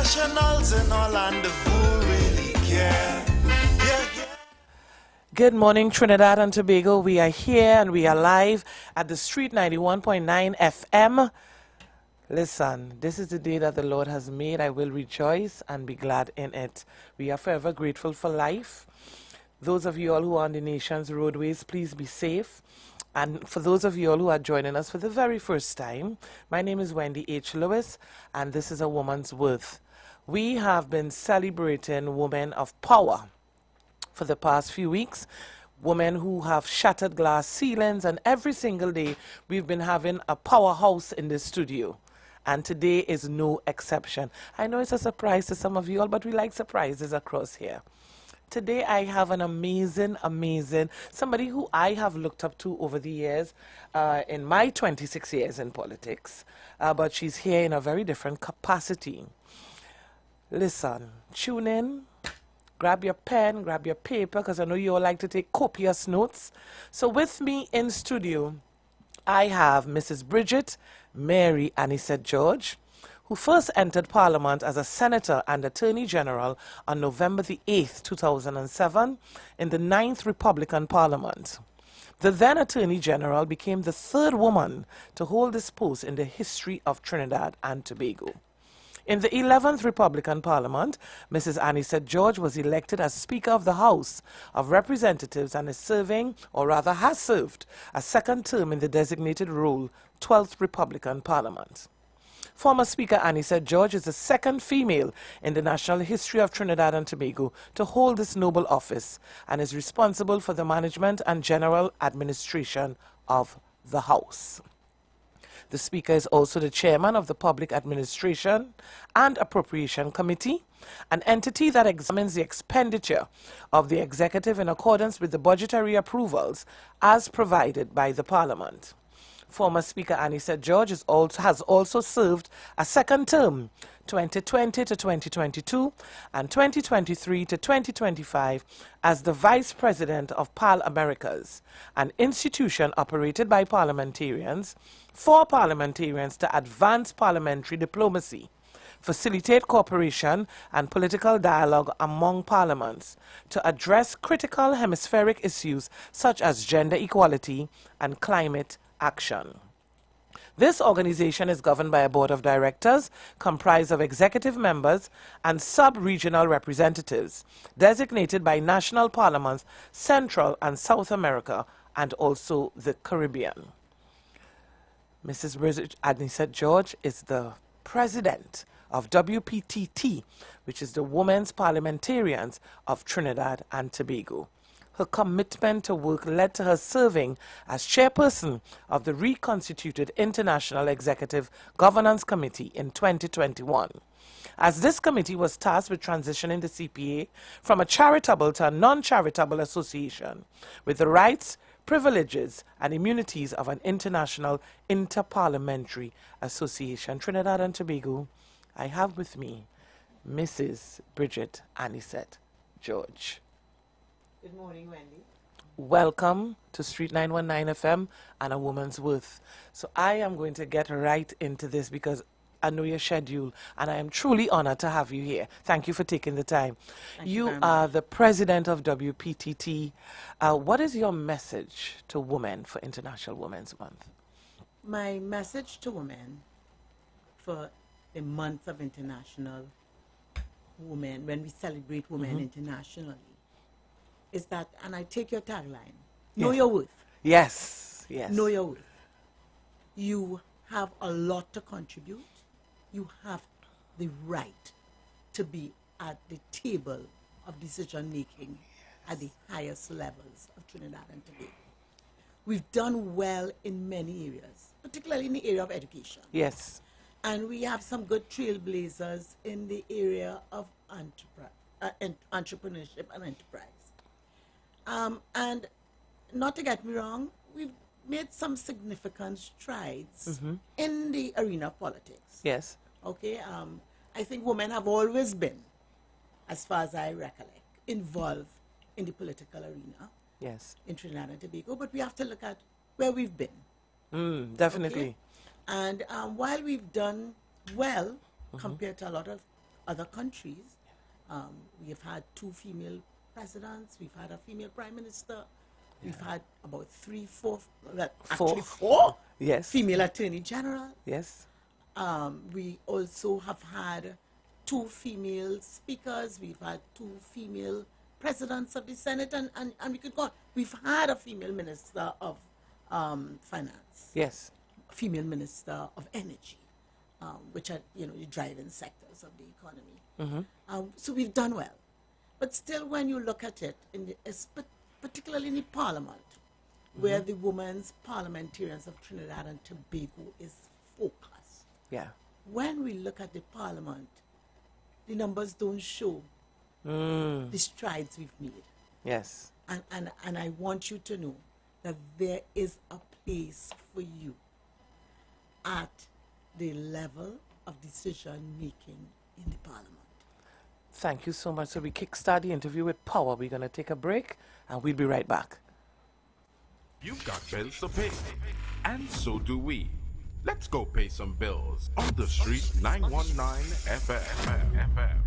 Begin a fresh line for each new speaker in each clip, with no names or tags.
professionals and all and who really care. Yeah, yeah.
Good morning, Trinidad and Tobago. We are here and we are live at the Street 91.9 FM. Listen, this is the day that the Lord has made. I will rejoice and be glad in it. We are forever grateful for life. Those of you all who are on the nation's roadways, please be safe. And for those of you all who are joining us for the very first time, my name is Wendy H. Lewis, and this is A Woman's Worth. We have been celebrating women of power for the past few weeks, women who have shattered glass ceilings, and every single day we've been having a powerhouse in the studio. And today is no exception. I know it's a surprise to some of you all, but we like surprises across here. Today I have an amazing, somebody who I have looked up to over the years in my 26 years in politics, but she's here in a very different capacity. Listen, tune in, grab your pen, grab your paper, because I know you all like to take copious notes. So with me in studio, I have Mrs. Bridget Mary Anisette George, who first entered Parliament as a Senator and Attorney General on November the 8th, 2007, in the 9th Republican Parliament. The then Attorney General became the third woman to hold this post in the history of Trinidad and Tobago. In the 11th Republican Parliament, Mrs. Anisette George was elected as Speaker of the House of Representatives and is serving, or rather has served, a second term in the designated role, 12th Republican Parliament. Former Speaker Anisette George is the second female in the national history of Trinidad and Tobago to hold this noble office and is responsible for the management and general administration of the House. The Speaker is also the chairman of the Public Administration and Appropriation Committee, an entity that examines the expenditure of the executive in accordance with the budgetary approvals as provided by the Parliament. Former Speaker Anisette George has also served a second term, 2020 to 2022 and 2023 to 2025, as the Vice President of PAL Americas, an institution operated by parliamentarians for parliamentarians to advance parliamentary diplomacy, facilitate cooperation and political dialogue among parliaments, to address critical hemispheric issues such as gender equality and climate action. This organization is governed by a board of directors comprised of executive members and sub-regional representatives designated by national parliaments, Central and South America, and also the Caribbean. Mrs. Bridget Anisette George is the president of WPTT, which is the Women's Parliamentarians of Trinidad and Tobago. Her commitment to work led to her serving as chairperson of the reconstituted International Executive Governance Committee in 2021. As this committee was tasked with transitioning the CPA from a charitable to a non-charitable association with the rights, privileges, and immunities of an international interparliamentary association. Trinidad and Tobago, I have with me Mrs. Bridget Anisette George.
Good morning, Wendy.
Welcome to Street 919 FM and A Woman's Worth. So I am going to get right into this because I know your schedule and I am truly honored to have you here. Thank you for taking the time. You are the president of WPTT. What is your message to women for International Women's Month?
My message to women for the month of International Women, when we celebrate women internationally, is that, and I take your tagline, know your worth.
Yes, yes.
Know your worth. You have a lot to contribute. You have the right to be at the table of decision making at the highest levels of Trinidad and Tobago. We've done well in many areas, particularly in the area of education.
Yes.
And we have some good trailblazers in the area of entrepreneurship and enterprise. And not to get me wrong, we've made some significant strides in the arena of politics.
Yes.
Okay. I think women have always been, as far as I recollect, involved in the political arena.
Yes.
In Trinidad and Tobago, but we have to look at where we've been.
Definitely.
Okay? And while we've done well compared to a lot of other countries. We have had 2 female presidents. We've had a female prime minister. We've had about 3, 4, well, actually 4
Yes.
female attorney general.
Yes.
We also have had 2 female speakers. We've had 2 female presidents of the Senate, and we could go on. We've had a female minister of finance.
Yes.
Female minister of energy, which are, the driving sectors of the economy. So we've done well. But still, when you look at it, particularly in the parliament, where the women's parliamentarians of Trinidad and Tobago is focused,
Yeah.
when we look at the parliament, the numbers don't show the strides we've made.
Yes.
And I want you to know that there is a place for you at the level of decision making in the parliament.
Thank you so much. So we kickstart the interview with power. We're going to take a break, and we'll be right back.
You've got bills to pay, and so do we. Let's go pay some bills on the street 919 FM.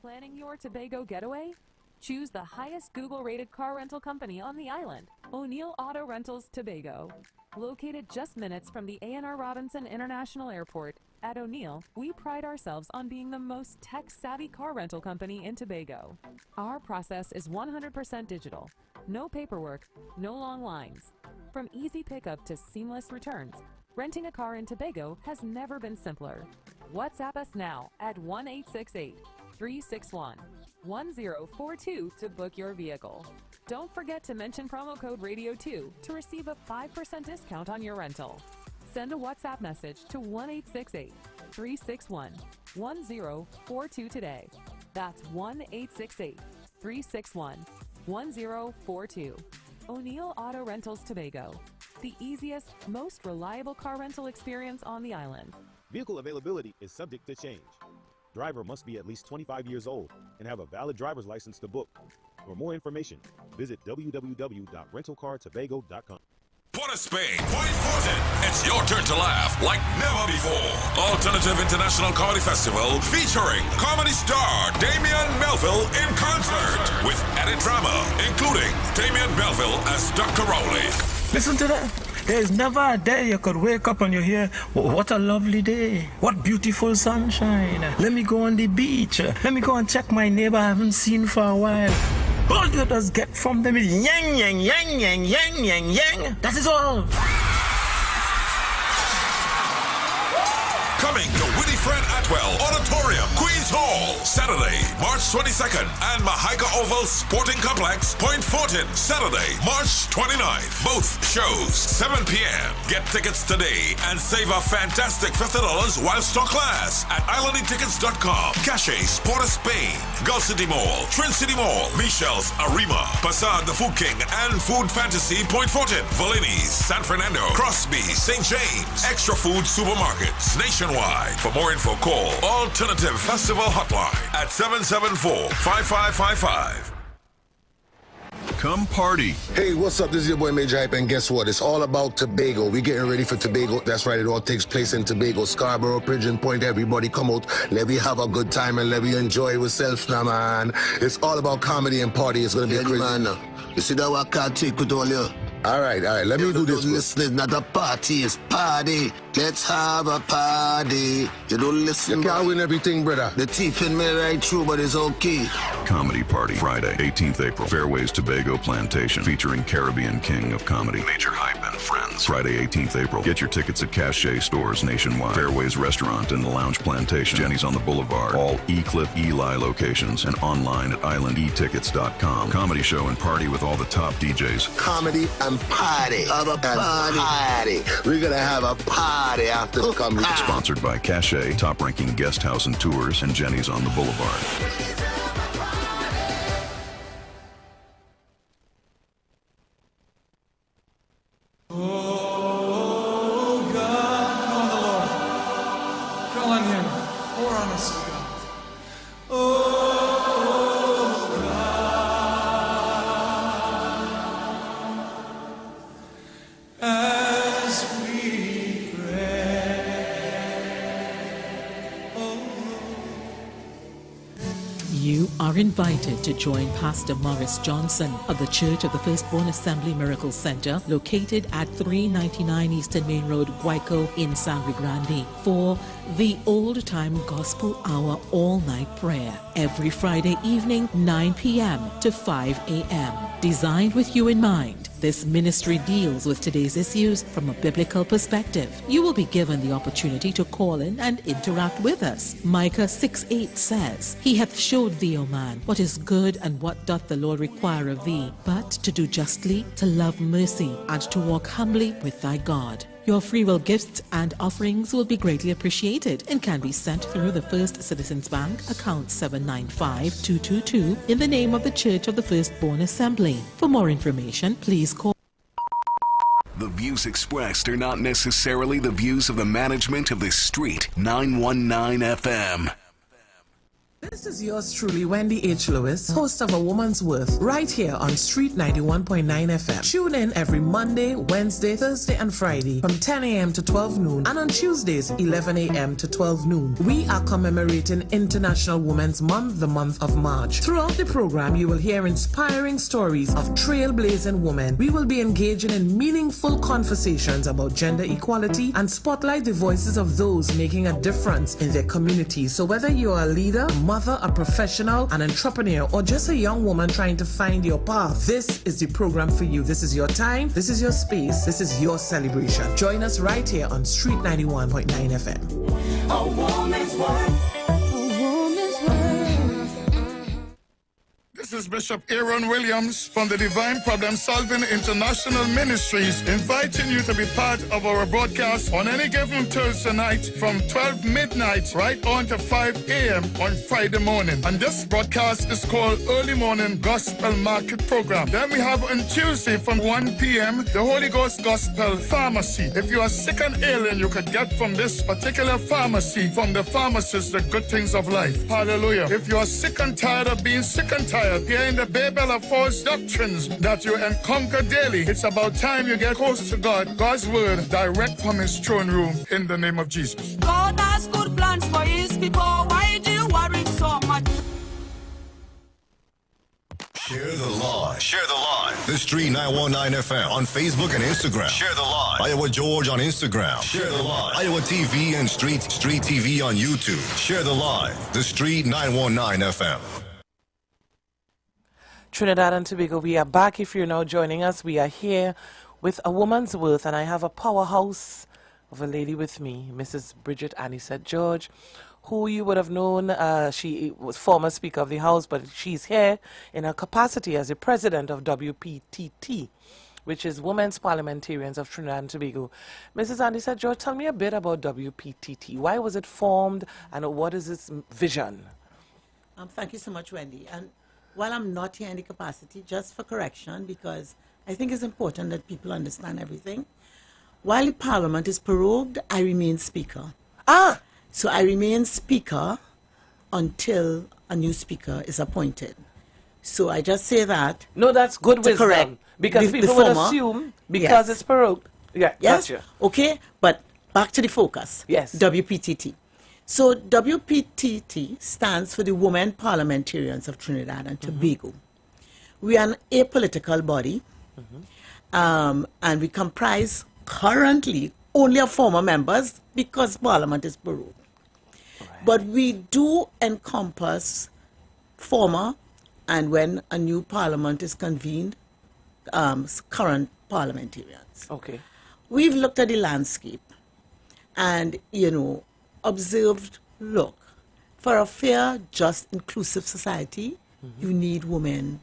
Planning your Tobago getaway? Choose the highest Google-rated car rental company on the island, O'Neill Auto Rentals Tobago. Located just minutes from the A&R Robinson International Airport, at O'Neill, we pride ourselves on being the most tech-savvy car rental company in Tobago. Our process is 100% digital. No paperwork, no long lines. From easy pickup to seamless returns, renting a car in Tobago has never been simpler. WhatsApp us now at 1-868-361-1042 to book your vehicle. Don't forget to mention promo code RADIO2 to receive a 5% discount on your rental. Send a WhatsApp message to 1-868-361-1042 today. That's 1-868-361-1042. O'Neill Auto Rentals Tobago, the easiest, most reliable car rental experience on the island.
Vehicle availability is subject to change. Driver must be at least 25 years old and have a valid driver's license to book. For more information, visit www.rentalcartobago.com.
Port of Spain, Point Fortin. It's your turn to laugh like never before. Alternative International Comedy Festival featuring comedy star Damian Melville in concert with added drama, including Damian Melville as Dr. Rowley.
Listen to that. There is never a day you could wake up and you hear, what a lovely day. What beautiful sunshine. Let me go on the beach. Let me go and check my neighbor I haven't seen for a while. All you just get from them is yang, yang, yang, yang, yang, yang, yang. That is all.
Coming to Winifred Atwell Auditorium, Queens Hall, Saturday, March 22nd, and Mahica Oval Sporting Complex, Point Fortin, Saturday, March 29th. Both shows, 7 p.m. Get tickets today and save a fantastic $50 while stock lasts at islandingtickets.com. Cache, Sport of Spain, Gulf City Mall, Trin City Mall, Michelle's Arima, Passad the Food King, and Food Fantasy, Point Fortin, Valini's, San Fernando, Crosby, St. James, Extra Food Supermarkets, nationwide. For more info, call Alternative Festival Hotline at 774-5555.
Come party.
Hey, what's up? This is your boy Major Hype, and guess what? It's all about Tobago. We're getting ready for Tobago. That's right, it all takes place in Tobago, Scarborough, Pigeon Point. Everybody come out, let me have a good time and let me enjoy ourselves now, man. It's all about comedy and party. It's gonna be crazy. Man, you see that what I can't take with all you? All right, let me do this. Listen, not a party, it's party. Let's have a party. You don't listen. You can't win everything, brother. The teeth in me right through, but it's okay.
Comedy Party, Friday, 18th April. Fairways Tobago Plantation, featuring Caribbean King of Comedy, Major Hype and Friends. Friday, 18th April. Get your tickets at Cache stores nationwide. Fairways Restaurant and the Lounge Plantation. Jenny's on the Boulevard. All E-Clip Eli locations and online at islandetickets.com. Comedy show and party with all the top DJs.
Comedy and party. Have a party. We're gonna have a party after the comedy.
Sponsored by Cache, top-ranking guest house and tours, and Jenny's on the Boulevard.
Oh God, call on the Lord. Call on Him. Pour on us, oh God. Oh God, as we
are invited to join Pastor Morris Johnson of the Church of the Firstborn Assembly Miracle Center, located at 399 Eastern Main Road, Guayco in Sangre Grande, for the Old Time Gospel Hour all-night prayer every Friday evening, 9 p.m. to 5 a.m. Designed with you in mind, this ministry deals with today's issues from a biblical perspective. You will be given the opportunity to call in and interact with us. Micah 6:8 says, He hath showed thee, O man, what is good and what doth the Lord require of thee, but to do justly, to love mercy, and to walk humbly with thy God. Your free will gifts and offerings will be greatly appreciated and can be sent through the First Citizens Bank, account 795-222, in the name of the Church of the Firstborn Assembly. For more information, please call.
The views expressed are not necessarily the views of the management of the Street 919 FM.
This is yours truly, Wendy H. Lewis, host of A Woman's Worth, right here on Street 91.9 FM. Tune in every Monday, Wednesday, Thursday, and Friday from 10 a.m. to 12 noon, and on Tuesdays, 11 a.m. to 12 noon. We are commemorating International Women's Month, the month of March. Throughout the program, you will hear inspiring stories of trailblazing women. We will be engaging in meaningful conversations about gender equality and spotlight the voices of those making a difference in their communities. So whether you are a leader, mother, a professional, an entrepreneur, or just a young woman trying to find your path, this is the program for you. This is your time, this is your space, this is your celebration. Join us right here on Street 91.9 FM.
A woman's worth. A woman's worth.
This is Bishop Aaron Williams from the Divine Problem Solving International Ministries, inviting you to be part of our broadcast on any given Thursday night from 12 midnight right on to 5 a.m. on Friday morning. And this broadcast is called Early Morning Gospel Market Program. Then we have on Tuesday from 1 p.m. the Holy Ghost Gospel Pharmacy. If you are sick and ailing, you could get from this particular pharmacy, from the pharmacist, the good things of life. Hallelujah. If you are sick and tired of being sick and tired, hearing the babel of false doctrines that you encounter daily, it's about time you get close to God, God's word, direct from his throne room, in the name of Jesus.
God has good plans for his people. Why do you worry so much?
Share the live. Share the live. The Street 919 FM on Facebook and Instagram. Share the live. Iowa George on Instagram. Share the live. Iowa TV and Street TV on YouTube. Share the live. The Street 919 FM.
Trinidad and Tobago, we are back. If you're now joining us, we are here with A Woman's Worth, and I have a powerhouse of a lady with me, Mrs. Bridget Anisette George, who you would have known. She was former Speaker of the House, but she's here in her capacity as the president of WPTT, which is Women's Parliamentarians of Trinidad and Tobago. Mrs. Anisette George, tell me a bit about WPTT. Why was it formed, and what is its vision?
Thank you so much, Wendy. And while I'm not here in the capacity, just for correction, because I think it's important that people understand everything, while the Parliament is prorogued, I remain Speaker. So I remain Speaker until a new Speaker is appointed. So I just say that.
No, that's good wisdom.
Correct.
Because people would assume, because it's prorogued. Yeah,
yes.
Gotcha.
Okay, but back to the focus.
Yes.
WPTT. So WPTT stands for the Women Parliamentarians of Trinidad and Tobago. We are an apolitical body, and we comprise currently only of former members because Parliament is prorogued. Right. But we do encompass former, and when a new Parliament is convened, current parliamentarians.
Okay.
We've looked at the landscape and, observed, look, for a fair, just, inclusive society, you need women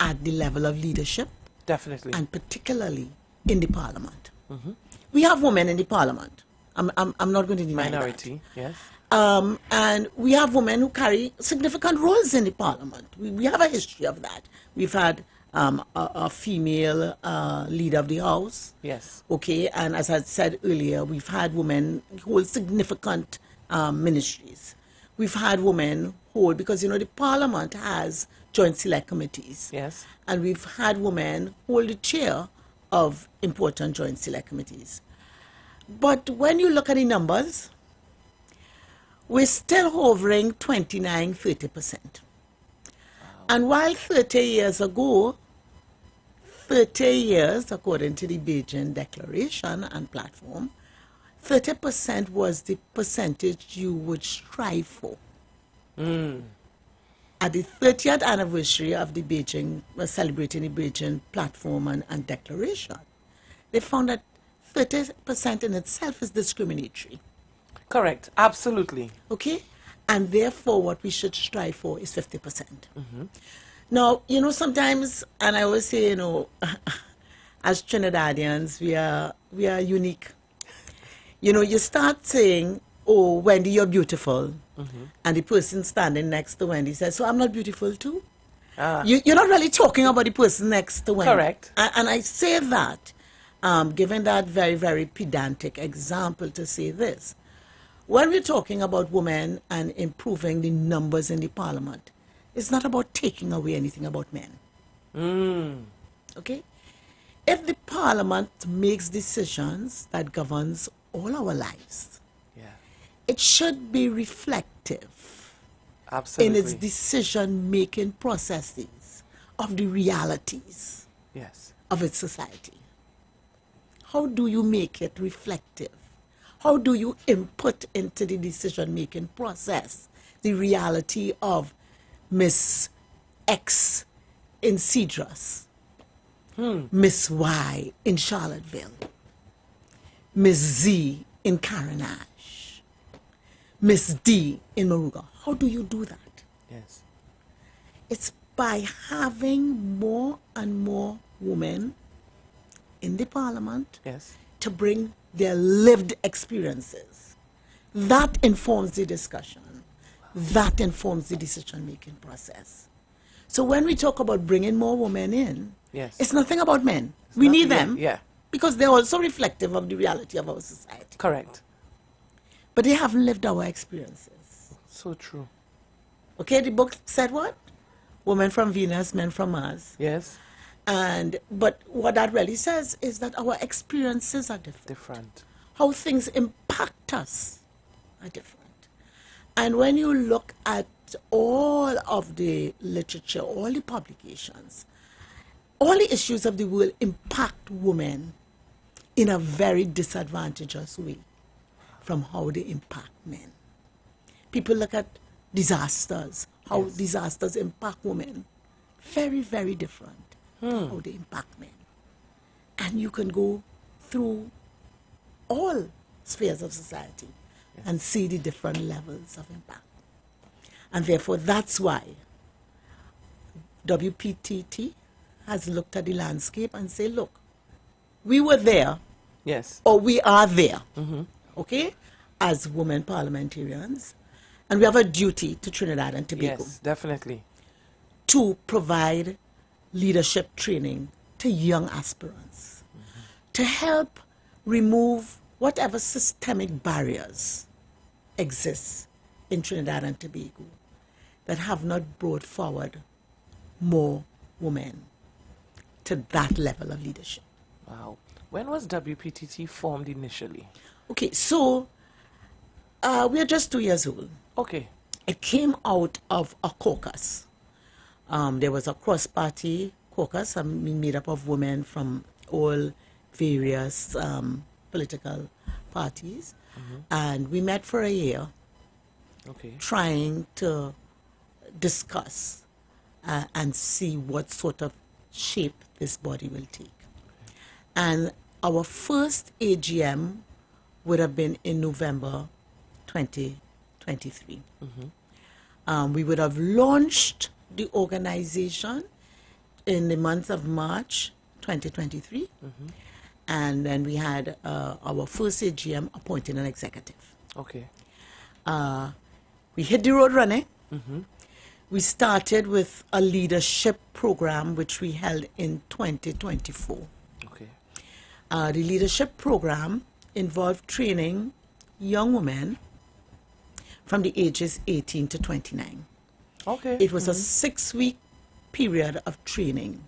at the level of leadership.
Definitely.
And particularly in the Parliament. We have women in the Parliament. I'm not going to deny
minority,
that.
Yes.
And we have women who carry significant roles in the Parliament. We have a history of that. We've had a female leader of the House.
Yes.
Okay, and as I said earlier, we've had women hold significant ministries. We've had women hold, because, the Parliament has joint select committees.
Yes.
And we've had women hold the chair of important joint select committees. But when you look at the numbers, we're still hovering 29-30%. And while 30 years ago, 30 years, according to the Beijing Declaration and platform, 30% was the percentage you would strive for. At the 30th anniversary of the Beijing, celebrating the Beijing platform and declaration, they found that 30% in itself is discriminatory.
Correct. Absolutely.
Okay? And therefore, what we should strive for is 50%. Now, you know, sometimes, and I always say, you know, as Trinidadians, we are unique. You know, you start saying, oh, Wendy, you're beautiful. And the person standing next to Wendy says, so I'm not beautiful too? You're not really talking about the person next to Wendy.
Correct.
And I say that, given that very, very pedantic example to say this. When we're talking about women and improving the numbers in the parliament, it's not about taking away anything about men. Okay? If the parliament makes decisions that governs all our lives, it should be reflective in its decision-making processes of the realities of its society. How do you make it reflective? How do you input into the decision-making process the reality of Miss X in Cedros, Miss Y in Charlottesville, Miss Z in Carenage, Miss D in Moruga? How do you do that?
Yes.
It's by having more and more women in the parliament to bring their lived experiences. That informs the discussion. That informs the decision-making process. So when we talk about bringing more women in, it's nothing about men. We need them because they're also reflective of the reality of our society.
Correct.
But they haven't lived our experiences.
So true.
Okay, the book said what? Women from Venus, men from Mars.
Yes.
But what that really says is that our experiences are different. How things impact us are different. And when you look at all of the literature, all the publications, all the issues of the world impact women in a very disadvantageous way from how they impact men. People look at disasters, how disasters impact women. Very, very different how they impact men. And you can go through all spheres of society and see the different levels of impact. And therefore, that's why WPTT has looked at the landscape and say, look, we were there, or we are there, okay, as women parliamentarians, and we have a duty to Trinidad and Tobago.
Yes, definitely.
To provide leadership training to young aspirants, to help remove whatever systemic barriers exist in Trinidad and Tobago that have not brought forward more women to that level of leadership.
Wow. When was WPTT formed initially?
Okay, so we are just 2 years old.
Okay.
It came out of a caucus. There was a cross-party caucus made up of women from all various political parties. And we met for a year trying to discuss and see what sort of shape this body will take. And our first AGM would have been in November 2023. We would have launched the organization in the month of March 2023. And then we had our first AGM appointing an executive.
Okay.
We hit the road running. We started with a leadership program which we held in 2024.
Okay.
The leadership program involved training young women from the ages 18 to 29.
Okay.
It was a 6-week period of training.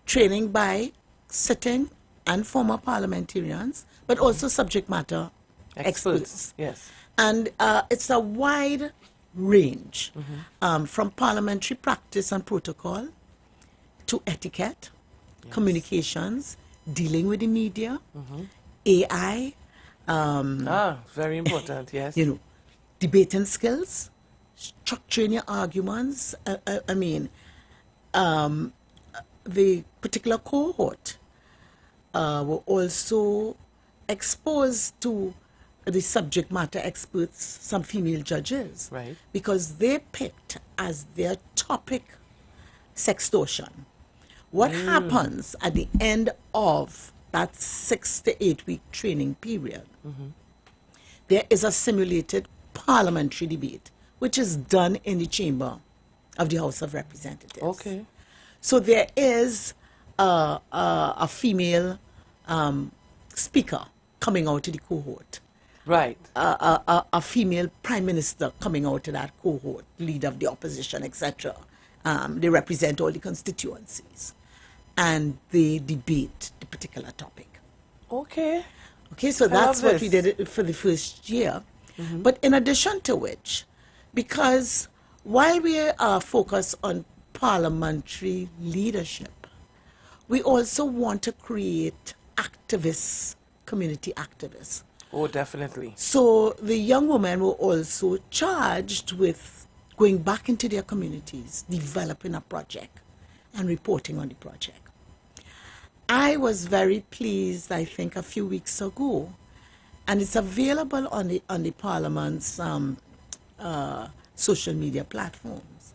Training by sitting and former parliamentarians, but also subject matter experts.
Yes.
And it's a wide range, from parliamentary practice and protocol to etiquette, communications, dealing with the media, AI.
Very important, yes.
You know, debating skills, structuring your arguments. The particular cohort were also exposed to the subject matter experts, some female judges,
right?
Because they picked as their topic sextortion. What happens at the end of that 6 to 8 week training period? There is a simulated parliamentary debate, which is done in the chamber of the House of Representatives.
Okay.
So there is a female speaker coming out of the cohort.
Right.
A female prime minister coming out of that cohort, leader of the opposition, etc. They represent all the constituencies. And they debate the particular topic.
Okay.
Okay, so that's what we did for the first year. But in addition to which, because while we are focused on parliamentary leadership, we also want to create activists, community activists.
Oh, definitely.
So the young women were also charged with going back into their communities, developing a project, and reporting on the project. I was very pleased, I think, a few weeks ago, and it's available on the Parliament's social media platforms,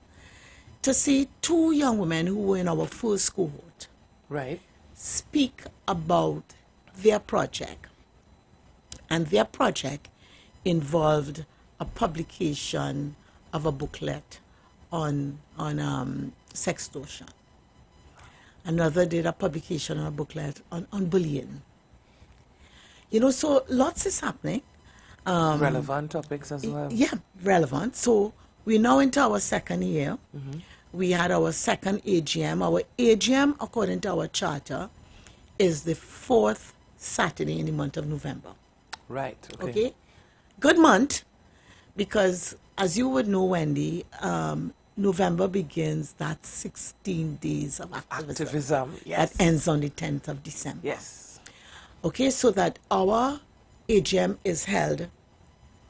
to see 2 young women who were in our first cohort,
right,
speak about their project. And their project involved a publication of a booklet on sextortion. Another did a publication on a booklet on bullying. You know, so lots is happening.
Relevant topics as well.
Yeah, relevant. So we're now into our second year. We had our second AGM. Our AGM, according to our charter, is the 4th Saturday in the month of November.
Right.
Okay. Good month, because as you would know, Wendy, November begins that 16 days of activism.
Yes.
That ends on the 10th of December.
Yes.
Okay, so that our AGM is held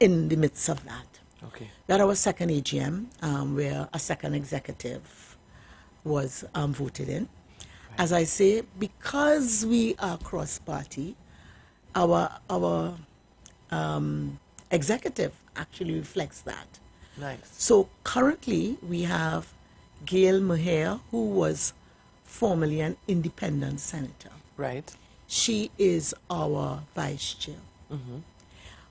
in the midst of that.
Okay.
That our second AGM, where a second executive was voted in. Right. As I say, because we are cross-party, our executive actually reflects that.
Nice.
So currently we have Gail Maher, who was formerly an independent senator.
Right.
She is our vice chair,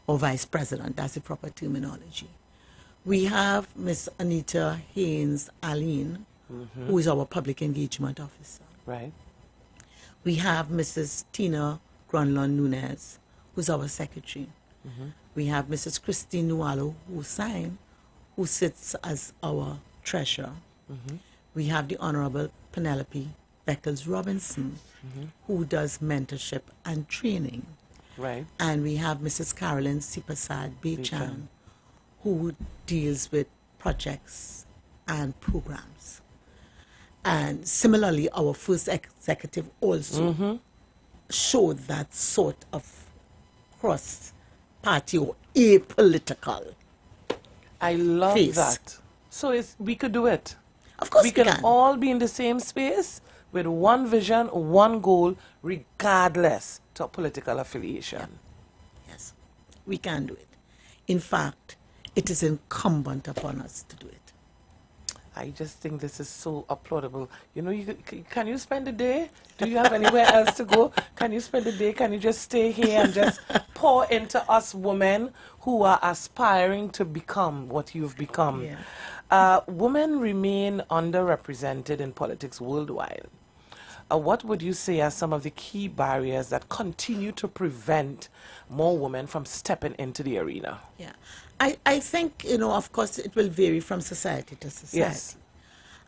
or vice president, that's the proper terminology. We have Miss Anita Haynes Aline, who is our public engagement officer.
Right.
We have Mrs. Tina Gronlon Nunez, who's our secretary. We have Mrs. Christine Nualo Hussain, who sits as our treasurer. We have the Honorable Penelope Beckles Robinson, who does mentorship and training.
Right.
And we have Mrs. Carolyn Sipasad Bechan, who deals with projects and programs. And similarly, our first executive also showed that sort of cross-party or apolitical.
I love
face.
that. So we could do it.
Of course
we can all be in the same space with one vision, one goal, regardless to political affiliation.
Yes, we can do it. In fact, it is incumbent upon us to do it.
I just think this is so applaudable. You know, can you spend the day? Do you have anywhere else to go? Can you spend the day? Can you just stay here and just pour into us women who are aspiring to become what you've become?
Yeah.
Women remain underrepresented in politics worldwide. What would you say are some of the key barriers that continue to prevent more women from stepping into the arena?
Yeah. I think, you know, of course, it will vary from society to society.
Yes.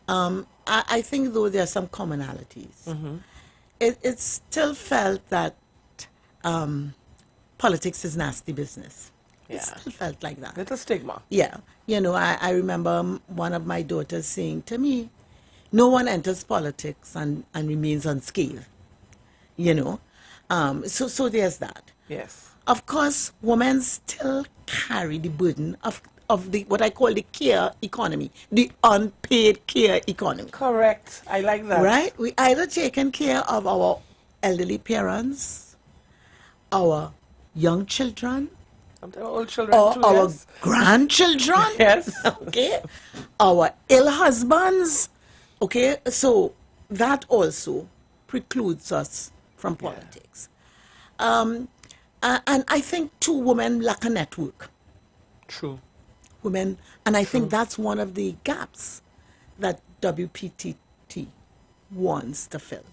I think, though, there are some commonalities. It's still felt that politics is nasty business. It
Yeah.
still felt like that.
Little stigma.
Yeah. You know, I remember one of my daughters saying to me, no one enters politics and remains unscathed. You know, so there's that.
Yes.
Of course, women still carry the burden of the what I call the care economy, the unpaid care economy.
Correct. I like that.
Right? We either taking care of our elderly parents, our young children,
Sometimes old children
or
too,
our
yes.
grandchildren.
Yes.
Okay. Our ill husbands. Okay. So that also precludes us from politics. And I think too, women lack a network.
True.
Women, and I think that's one of the gaps that WPTT wants to fill.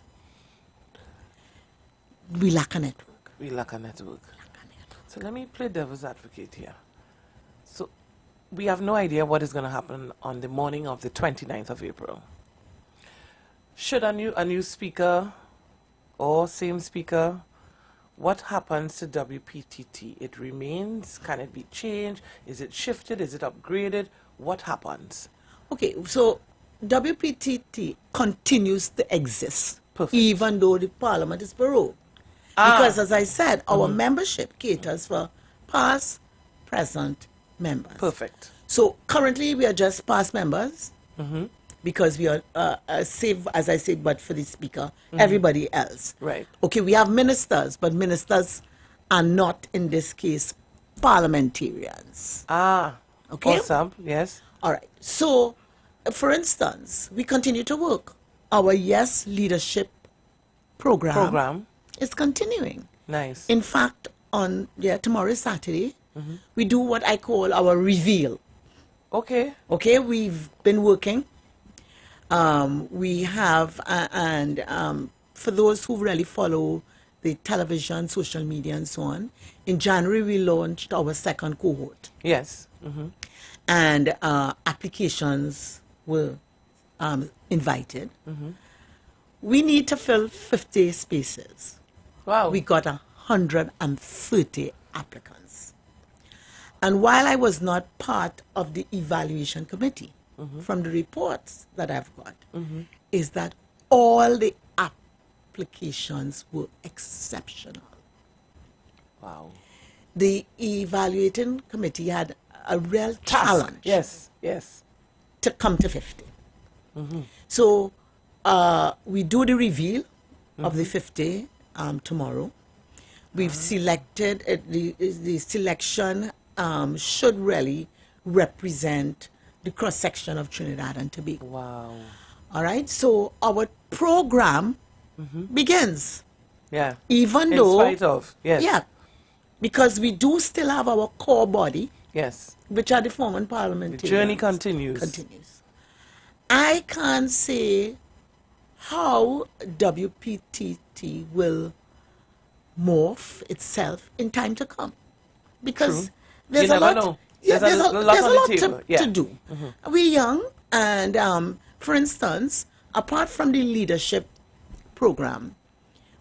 We lack a network.
We lack a network. So let me play devil's advocate here. So we have no idea what is going to happen on the morning of the 29th of April. Should a new speaker or same speaker, what happens to WPTT? It remains? Can it be changed? Is it shifted? Is it upgraded? What happens?
Okay, so WPTT continues to exist,
Perfect.
even though the parliament is prorogued. Because, as I said, our membership caters for past, present members.
Perfect.
So currently we are just past members because we are safe, as I say, but for the speaker, everybody else.
Right.
Okay, we have ministers, but ministers are not, in this case, parliamentarians.
Ah,
okay.
Awesome, yes.
All right. So, for instance, we continue to work. Our Yes Leadership program is continuing.
Nice.
In fact, on tomorrow is Saturday, we do what I call our reveal.
Okay.
Okay, we've been working. We have, for those who really follow the television, social media, and so on, in January we launched our second cohort.
Yes.
And applications were invited. We need to fill 50 spaces.
Wow.
We got 130 applicants. And while I was not part of the evaluation committee, from the reports that I've got, is that all the applications were exceptional.
Wow.
The evaluating committee had a real challenge.
Yes, yes.
To come to 50. So we do the reveal of the 50 tomorrow. We've selected, the selection should really represent the cross-section of Trinidad and Tobago.
Wow.
All right, so our program begins.
Yeah.
Even
In
though...
spite of, yes.
Yeah, because we do still have our core body.
Yes.
Which are the former parliamentarians.
The journey continues.
I can't say how WPTT will morph itself in time to come. Because there's a lot, there's a lot to do. We're young, and for instance, apart from the leadership program,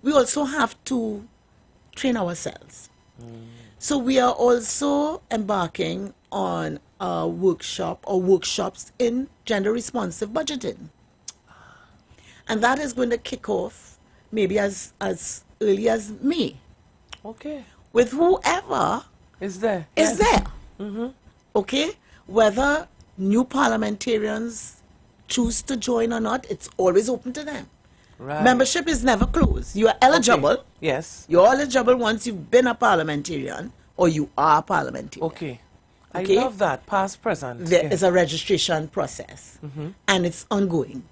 we also have to train ourselves. So we are also embarking on a workshop or workshops in gender responsive budgeting. And that is going to kick off maybe as early as May.
Okay.
With whoever
is there.
Okay? Whether new parliamentarians choose to join or not, it's always open to them.
Right.
Membership is never closed. You are eligible.
Okay. Yes.
You're eligible once you've been a parliamentarian or you are a parliamentarian.
Okay. I love that. Past, present.
There is a registration process and it's ongoing.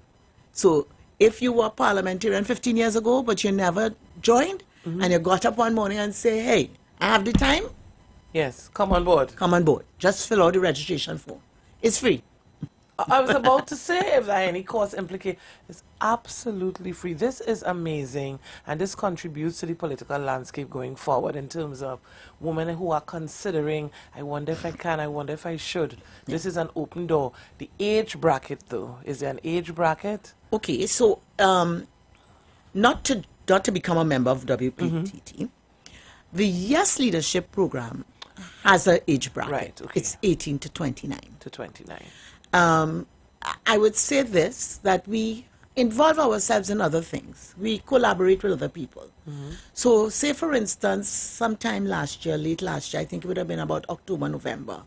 So if you were a parliamentarian 15 years ago but you never joined and you got up one morning and say, hey, I have the time.
Yes, come on board.
Come on board. Just fill out the registration form. It's free.
I was about to say, if there are any cost implications, it's absolutely free. This is amazing, and this contributes to the political landscape going forward in terms of women who are considering, I wonder if I can, I wonder if I should. This is an open door. The age bracket, though, is there an age bracket?
Okay, so not to become a member of WPTT, the Yes Leadership program has an age bracket.
Right, okay.
It's 18 to 29.
To 29.
I would say this, that we involve ourselves in other things. We collaborate with other people. So say, for instance, sometime last year, late last year, I think it would have been about October, November,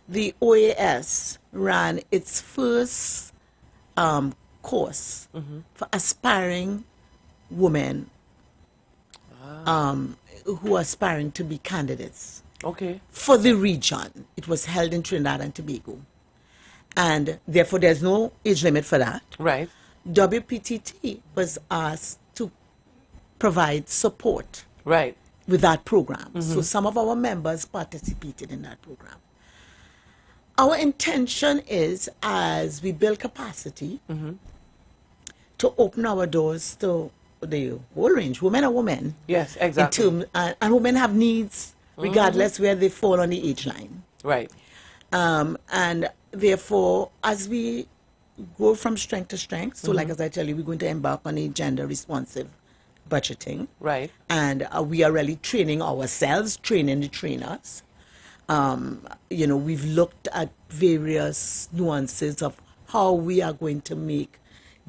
the OAS ran its first course for aspiring women who are aspiring to be candidates.
Okay.
For the region. It was held in Trinidad and Tobago. And therefore, there's no age limit for that.
Right.
WPTT was asked to provide support
Right.
with that program. So some of our members participated in that program. Our intention is, as we build capacity, to open our doors to the whole range, women are women.
Yes, exactly.
And women have needs regardless where they fall on the age line.
Right.
And therefore, as we go from strength to strength, so like as I tell you, we're going to embark on a gender responsive budgeting.
Right.
And we are really training ourselves, training the trainers. You know, we've looked at various nuances of how we are going to make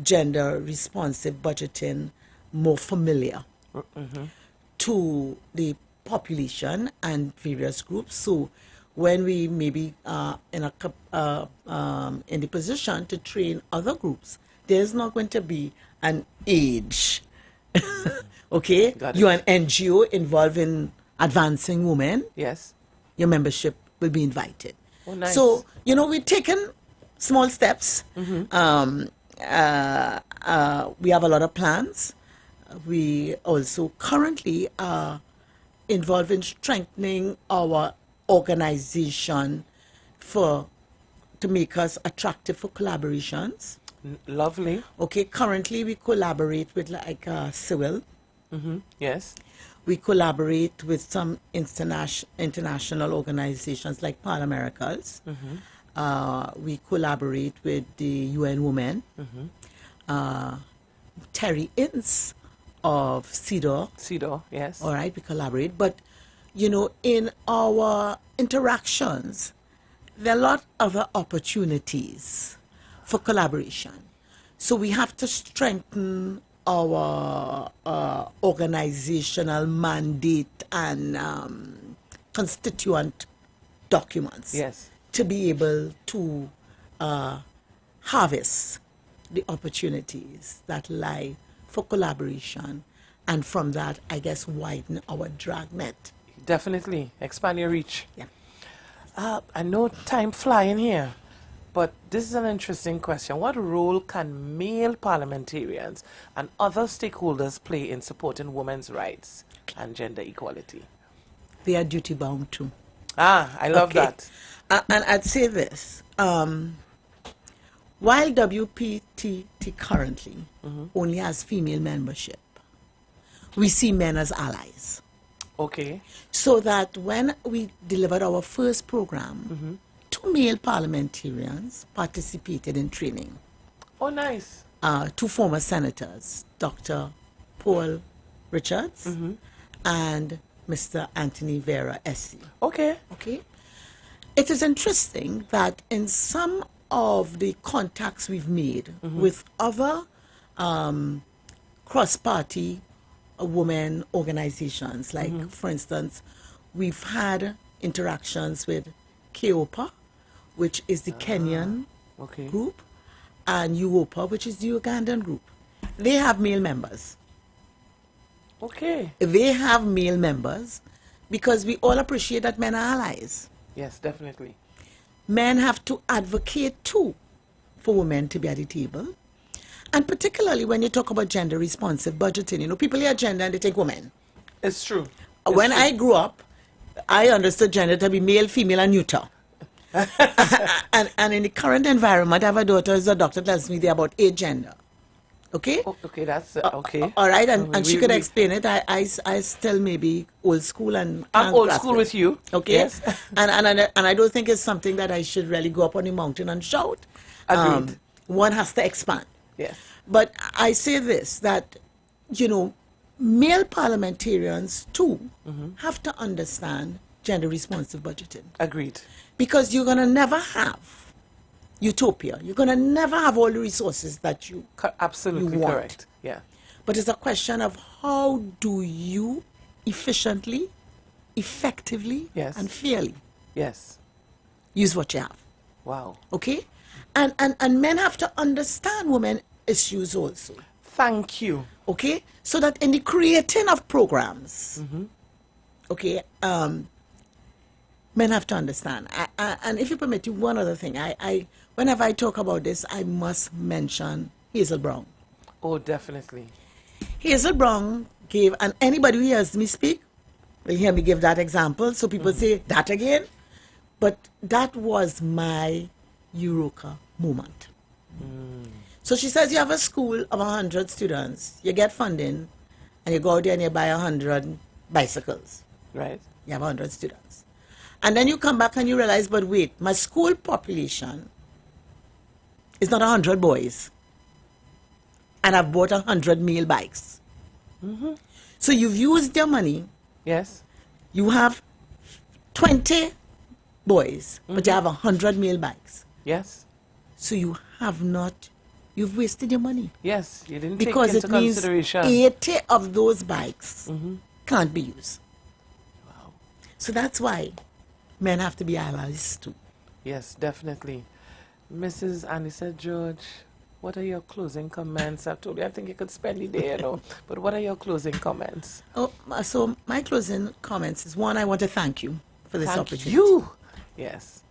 gender responsive budgeting more familiar to the population and various groups. So when we maybe in the position to train other groups, there's not going to be an age. Okay?
Got it.
You're an NGO involved in advancing women.
Yes.
Your membership will be invited.
Oh, nice.
So, you know, we've taken small steps. We have a lot of plans. We also currently are involved in strengthening our organization to make us attractive for collaborations.
Lovely.
Okay, currently we collaborate with like Civil.
Yes.
We collaborate with some international organizations like Pan Americas. We collaborate with the UN Women. Terry Ince of CEDAW.
CEDAW, yes.
All right, we collaborate. But, you know, in our interactions, there are a lot of other opportunities for collaboration. So we have to strengthen our organizational mandate and constituent documents.
Yes.
To be able to harvest the opportunities that lie for collaboration, and from that, I guess, widen our dragnet.
Definitely. Expand your reach.
Yeah.
I know time flying here, but this is an interesting question. What role can male parliamentarians and other stakeholders play in supporting women's rights and gender equality?
They are duty bound too.
I love that.
And I'd say this. While WPTT currently only has female membership, we see men as allies.
Okay.
So that when we delivered our first program, 2 male parliamentarians participated in training.
Oh, nice.
2 former senators, Dr. Paul Richards and Mr. Anthony Vera SC.
Okay.
Okay. It is interesting that in some of the contacts we've made with other cross-party women organizations, like, for instance, we've had interactions with KEOPA, which is the Kenyan group, and UOPA, which is the Ugandan group. They have male members.
Okay.
They have male members because we all appreciate that men are allies.
Yes, definitely.
Men have to advocate too for women to be at the table. And particularly when you talk about gender responsive budgeting, you know, people hear gender and they think women.
It's true.
When I grew up, I understood gender to be male, female, and neuter. and in the current environment, I have a daughter who's a doctor, tells me they're about 8 gender. Okay?
Okay, that's okay.
All right, and she could explain it. I still maybe old school and
I'm old school with you.
Okay.
Yes.
and I don't think it's something that I should really go up on the mountain and shout.
Agreed.
One has to expand.
Yes.
But I say this, that, you know, male parliamentarians too have to understand gender responsive budgeting.
Agreed.
Because you're going to never have utopia. You're going to never have all the resources that you
absolutely
you want.
Correct. Yeah.
But it's a question of how do you efficiently, effectively,
yes.
and fairly
yes.
use what you have.
Wow.
Okay? And men have to understand women issues also.
Thank you.
Okay? So that in the creating of programs, okay, men have to understand. And if you permit me, one other thing. Whenever I talk about this, I must mention Hazel Brown.
Oh, definitely.
Hazel Brown gave, and anybody who hears me speak will hear me give that example. So people say, that again? But that was my Eureka moment. So she says you have a school of 100 students, you get funding, and you go out there and you buy 100 bicycles.
Right.
You have 100 students. And then you come back and you realize, but wait, my school population is not 100 boys. And I've bought 100 meal bikes. So you've used your money.
Yes.
You have 20 boys, but you have 100 meal bikes.
Yes.
So you have not, you've wasted your money.
Yes, you didn't
because
take into
it means
consideration.
80 of those bikes can't be used. Wow. So that's why men have to be allies too.
Yes, definitely. Mrs. Anissa George, what are your closing comments? I've told you, I think you could spend the day, but what are your closing comments?
Oh, so my closing comments is, one, I want to thank you for this opportunity.
You. Yes.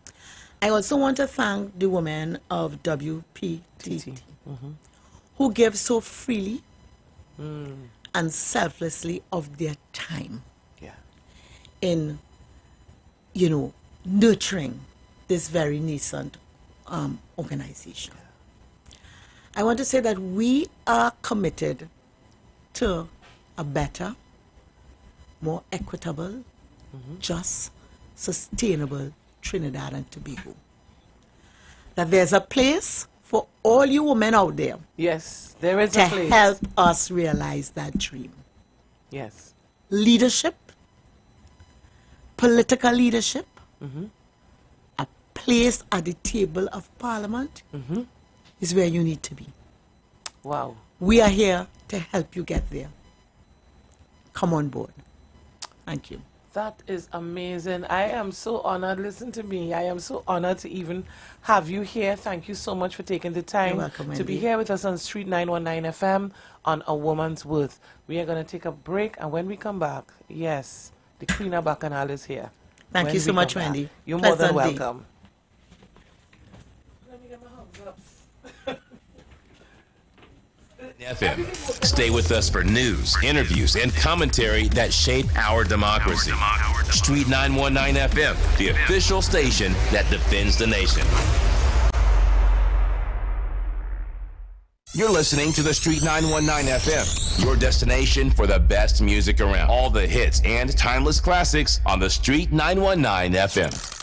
I also want to thank the women of WPTT who give so freely and selflessly of their time in, nurturing this very nascent organization. I want to say that we are committed to a better, more equitable, just, sustainable Trinidad and Tobago. That there's a place for all you women out there.
Yes, there is
to
a place.
help us realize that dream.
Yes.
Leadership, political leadership, a place at the table of Parliament is where you need to be.
Wow.
We are here to help you get there. Come on board. Thank you.
That is amazing. I am so honored. Listen to me. I am so honored to even have you here. Thank you so much for taking the time
You're welcome,
to be
Wendy.
here with us on Street 919 FM on A Woman's Worth. We are going to take a break, and when we come back, yes, the Queen of Bacchanal is here.
Thank
When
you so
we
much,
come back.
Wendy.
You're more than
Pleasant day.
welcome.
FM. Stay with us for news, interviews, and commentary that shape our democracy. Street 919 FM, the official station that defends the nation. You're listening to the Street 919 FM, your destination for the best music around. All the hits and timeless classics on the Street 919 FM.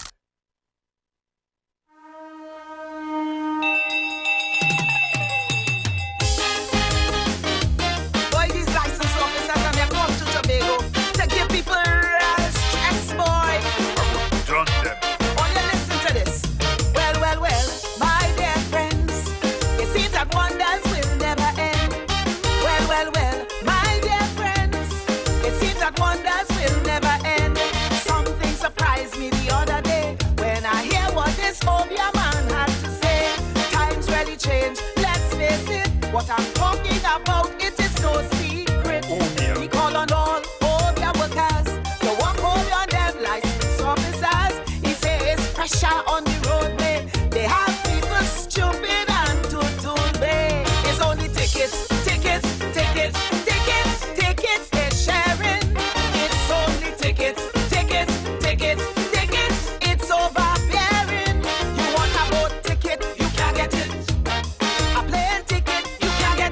Boy, these license officers and they come to Tobago to give people stress, boy.
Done them.
Oh, you listen to this. Well, my dear friends, it seems that wonders will never end. Well, my dear friends, it seems that wonders will never end. Something surprised me the other day when I hear what this Obia man had to say. Times really change, let's face it. What I'm talking about, it is no secret. We call on all Obia workers to walk over on them license officers. He says pressure on the roadway. They have people stupid and total bay. It's only tickets, they're sharing. It's only tickets. It's overbearing. You want a boat ticket, you can't get it. A plane ticket, you can't get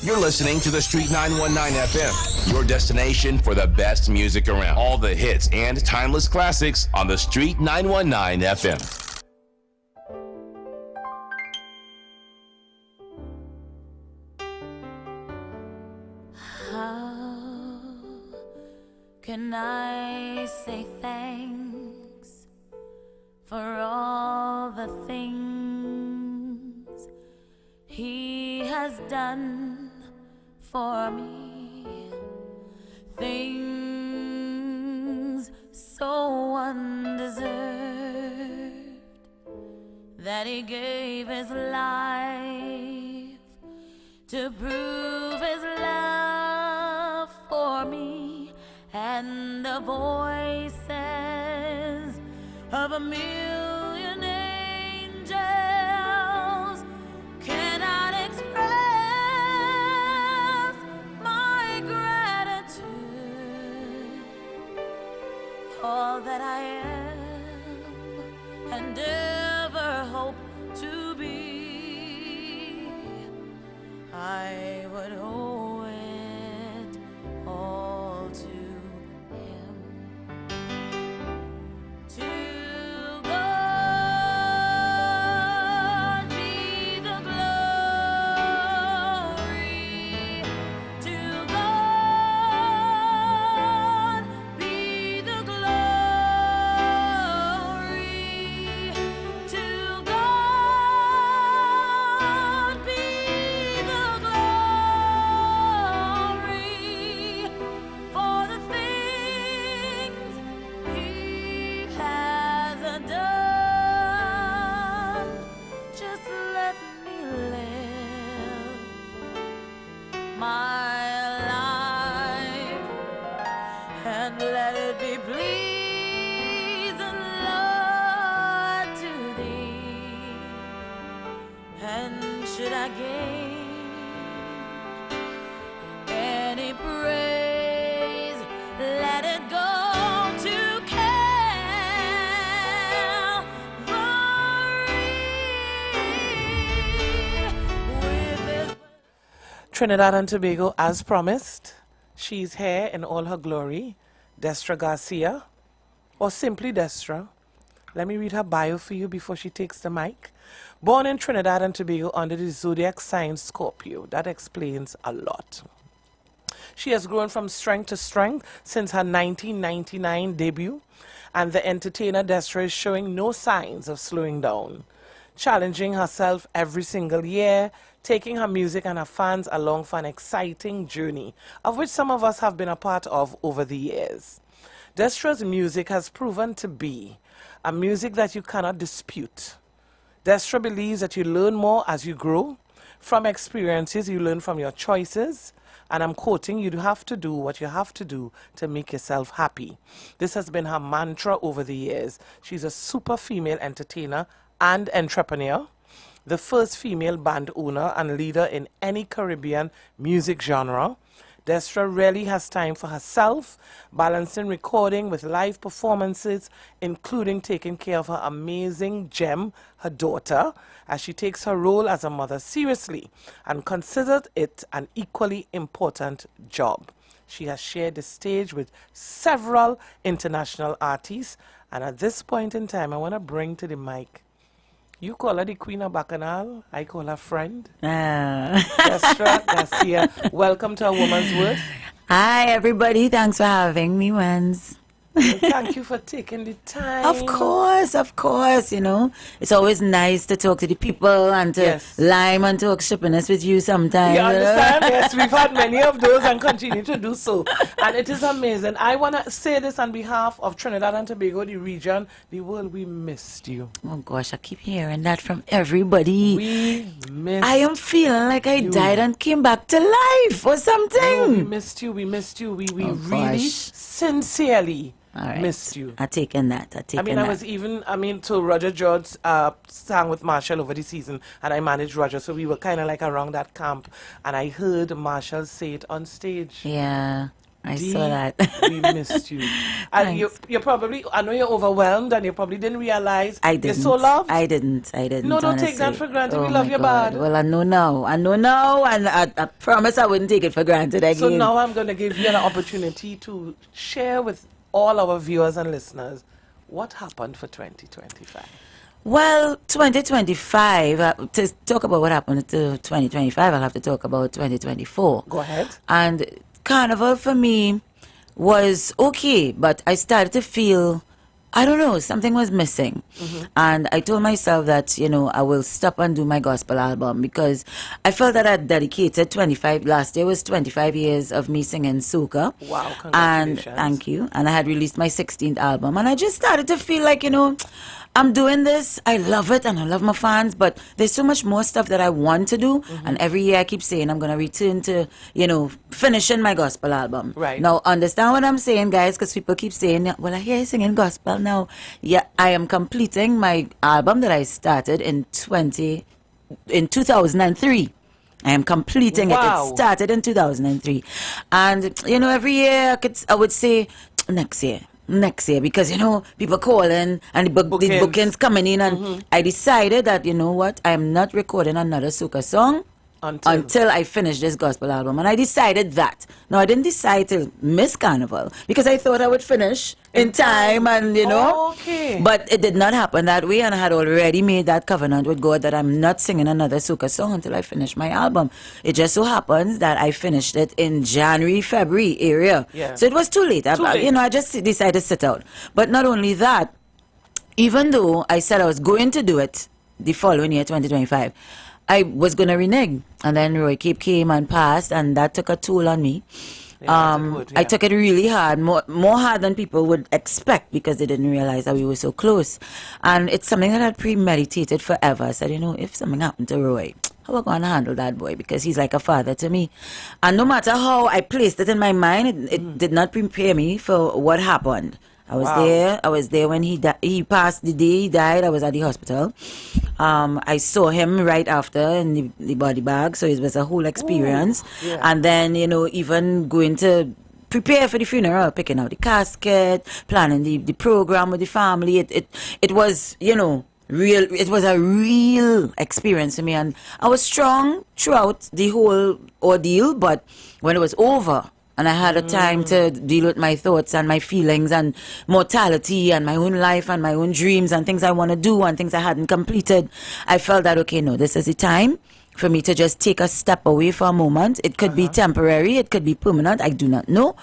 You're listening to the Street 919 FM, your destination for the best music around. All the hits and timeless classics on the Street 919 FM.
Can I say thanks for all the things he has done for me? Things so undeserved that he gave his life to prove his love for me. And the voices of a million angels cannot express my gratitude. All that I am and ever hope to be, I would owe it all to
Trinidad and Tobago, as promised. She's here in all her glory. Destra Garcia, or simply Destra. Let me read her bio for you before she takes the mic. Born in Trinidad and Tobago under the zodiac sign Scorpio. That explains a lot. She has grown from strength to strength since her 1999 debut, and the entertainer Destra is showing no signs of slowing down, challenging herself every single year, taking her music and her fans along for an exciting journey, of which some of us have been a part of over the years. Destra's music has proven to be a music that you cannot dispute. Destra believes that you learn more as you grow. From experiences, you learn from your choices. And I'm quoting, you have to do what you have to do to make yourself happy. This has been her mantra over the years. She's a super female entertainer and entrepreneur, the first female band owner and leader in any Caribbean music genre. Destra really has time for herself, balancing recording with live performances, including taking care of her amazing gem, her daughter, as she takes her role as a mother seriously and considers it an equally important job. She has shared the stage with several international artists, and at this point in time, I want to bring to the mic. You call her the Queen of Bacchanal. I call her friend. Destra Garcia. Welcome to A Woman's Worth.
Hi, everybody. Thanks for having me, Wens.
Thank you for taking the time.
Of course, you know. It's always nice to talk to the people and to lime and talk shippiness with you sometimes.
You understand? Yes, we've had many of those and continue to do so. And it is amazing. I want to say this on behalf of Trinidad and Tobago, the region, the world. We missed you.
Oh, gosh, I keep hearing that from everybody.
We missed
I am feeling like I died and came back to life or something.
No, we missed you. We missed you. We really sincerely missed you.
I taken that.
So Roger George sang with Marshall over the season, and I managed Roger, so we were kind of like around that camp, and I heard Marshall say it on stage.
Yeah. I saw that.
We missed you. And you're probably, I know you're overwhelmed and you probably didn't realize
I didn't.
you're so loved.
I didn't.
No, don't take that for granted. We love you bad.
Well, I know now. And I promise I wouldn't take it for granted again.
So now I'm going to give you an opportunity to share with all our viewers and listeners what happened for 2025.
Well, 2025, to talk about what happened to 2025, I'll have to talk about 2024.
Go ahead.
And Carnival for me was okay, but I started to feel, I don't know, something was missing. And I told myself that, I will stop and do my gospel album because I felt that I dedicated last year was 25 years of me singing soca.
Wow, congratulations.
And thank you. And I had released my 16th album. And I just started to feel like, I'm doing this. I love it and I love my fans, but there's so much more stuff that I want to do. And every year I keep saying I'm going to return to, finishing my gospel album.
Right.
Now, understand what I'm saying, guys, because people keep saying, well, I hear you singing gospel now. Yeah, I am completing my album that I started in 2003. I am completing it. It started in 2003. And, every year I would say next year, because people calling and the bookings coming in, and I decided that I am not recording another soca song until I finish this gospel album. And I decided that. Now, I didn't decide to miss Carnival because I thought I would finish in time and but it did not happen that way, and I had already made that covenant with God that I'm not singing another soca song until I finish my album. It just so happens that I finished it in January, February area.
Yeah.
So it was too late. I just decided to sit out. But not only that, even though I said I was going to do it the following year, 2025, I was going to renege. And then Roy Cape came and passed, and that took a toll on me. I took it really hard, more hard than people would expect, because they didn't realize that we were so close. And it's something that I'd premeditated forever. I said, if something happened to Roy, how am I going to handle that boy? Because he's like a father to me. And no matter how I placed it in my mind, it did not prepare me for what happened. I was there when he passed. The day he died, I was at the hospital. I saw him right after in the body bag, so it was a whole experience.
Ooh, yeah.
And then, even going to prepare for the funeral, picking out the casket, planning the program with the family. It was, real. It was a real experience for me, and I was strong throughout the whole ordeal. But when it was over, and I had a time to deal with my thoughts and my feelings and mortality and my own life and my own dreams and things I want to do and things I hadn't completed, I felt that, okay, no, this is the time for me to just take a step away for a moment. It could be temporary, it could be permanent, I do not know.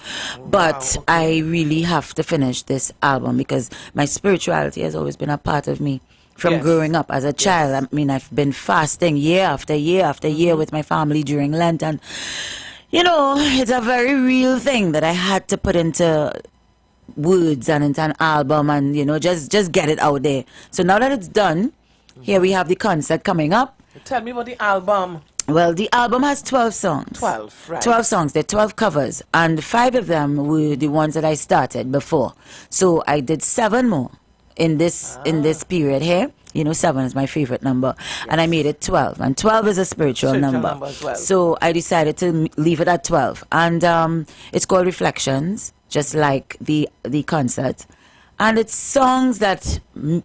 But I really have to finish this album because my spirituality has always been a part of me. From growing up as a child. I mean, I've been fasting year after year after year with my family during Lent, and it's a very real thing that I had to put into words and into an album and, just get it out there. So now that it's done, here we have the concert coming up.
Tell me about the album.
Well, the album has 12 songs.
12, right.
12 songs. There are 12 covers. And 5 of them were the ones that I started before. So I did 7 more in this period here. 7 is my favorite number. Yes. And I made it 12. And 12 is a spiritual number
as well.
So I decided to leave it at 12. And it's called Reflections, just like the concert. And it's songs that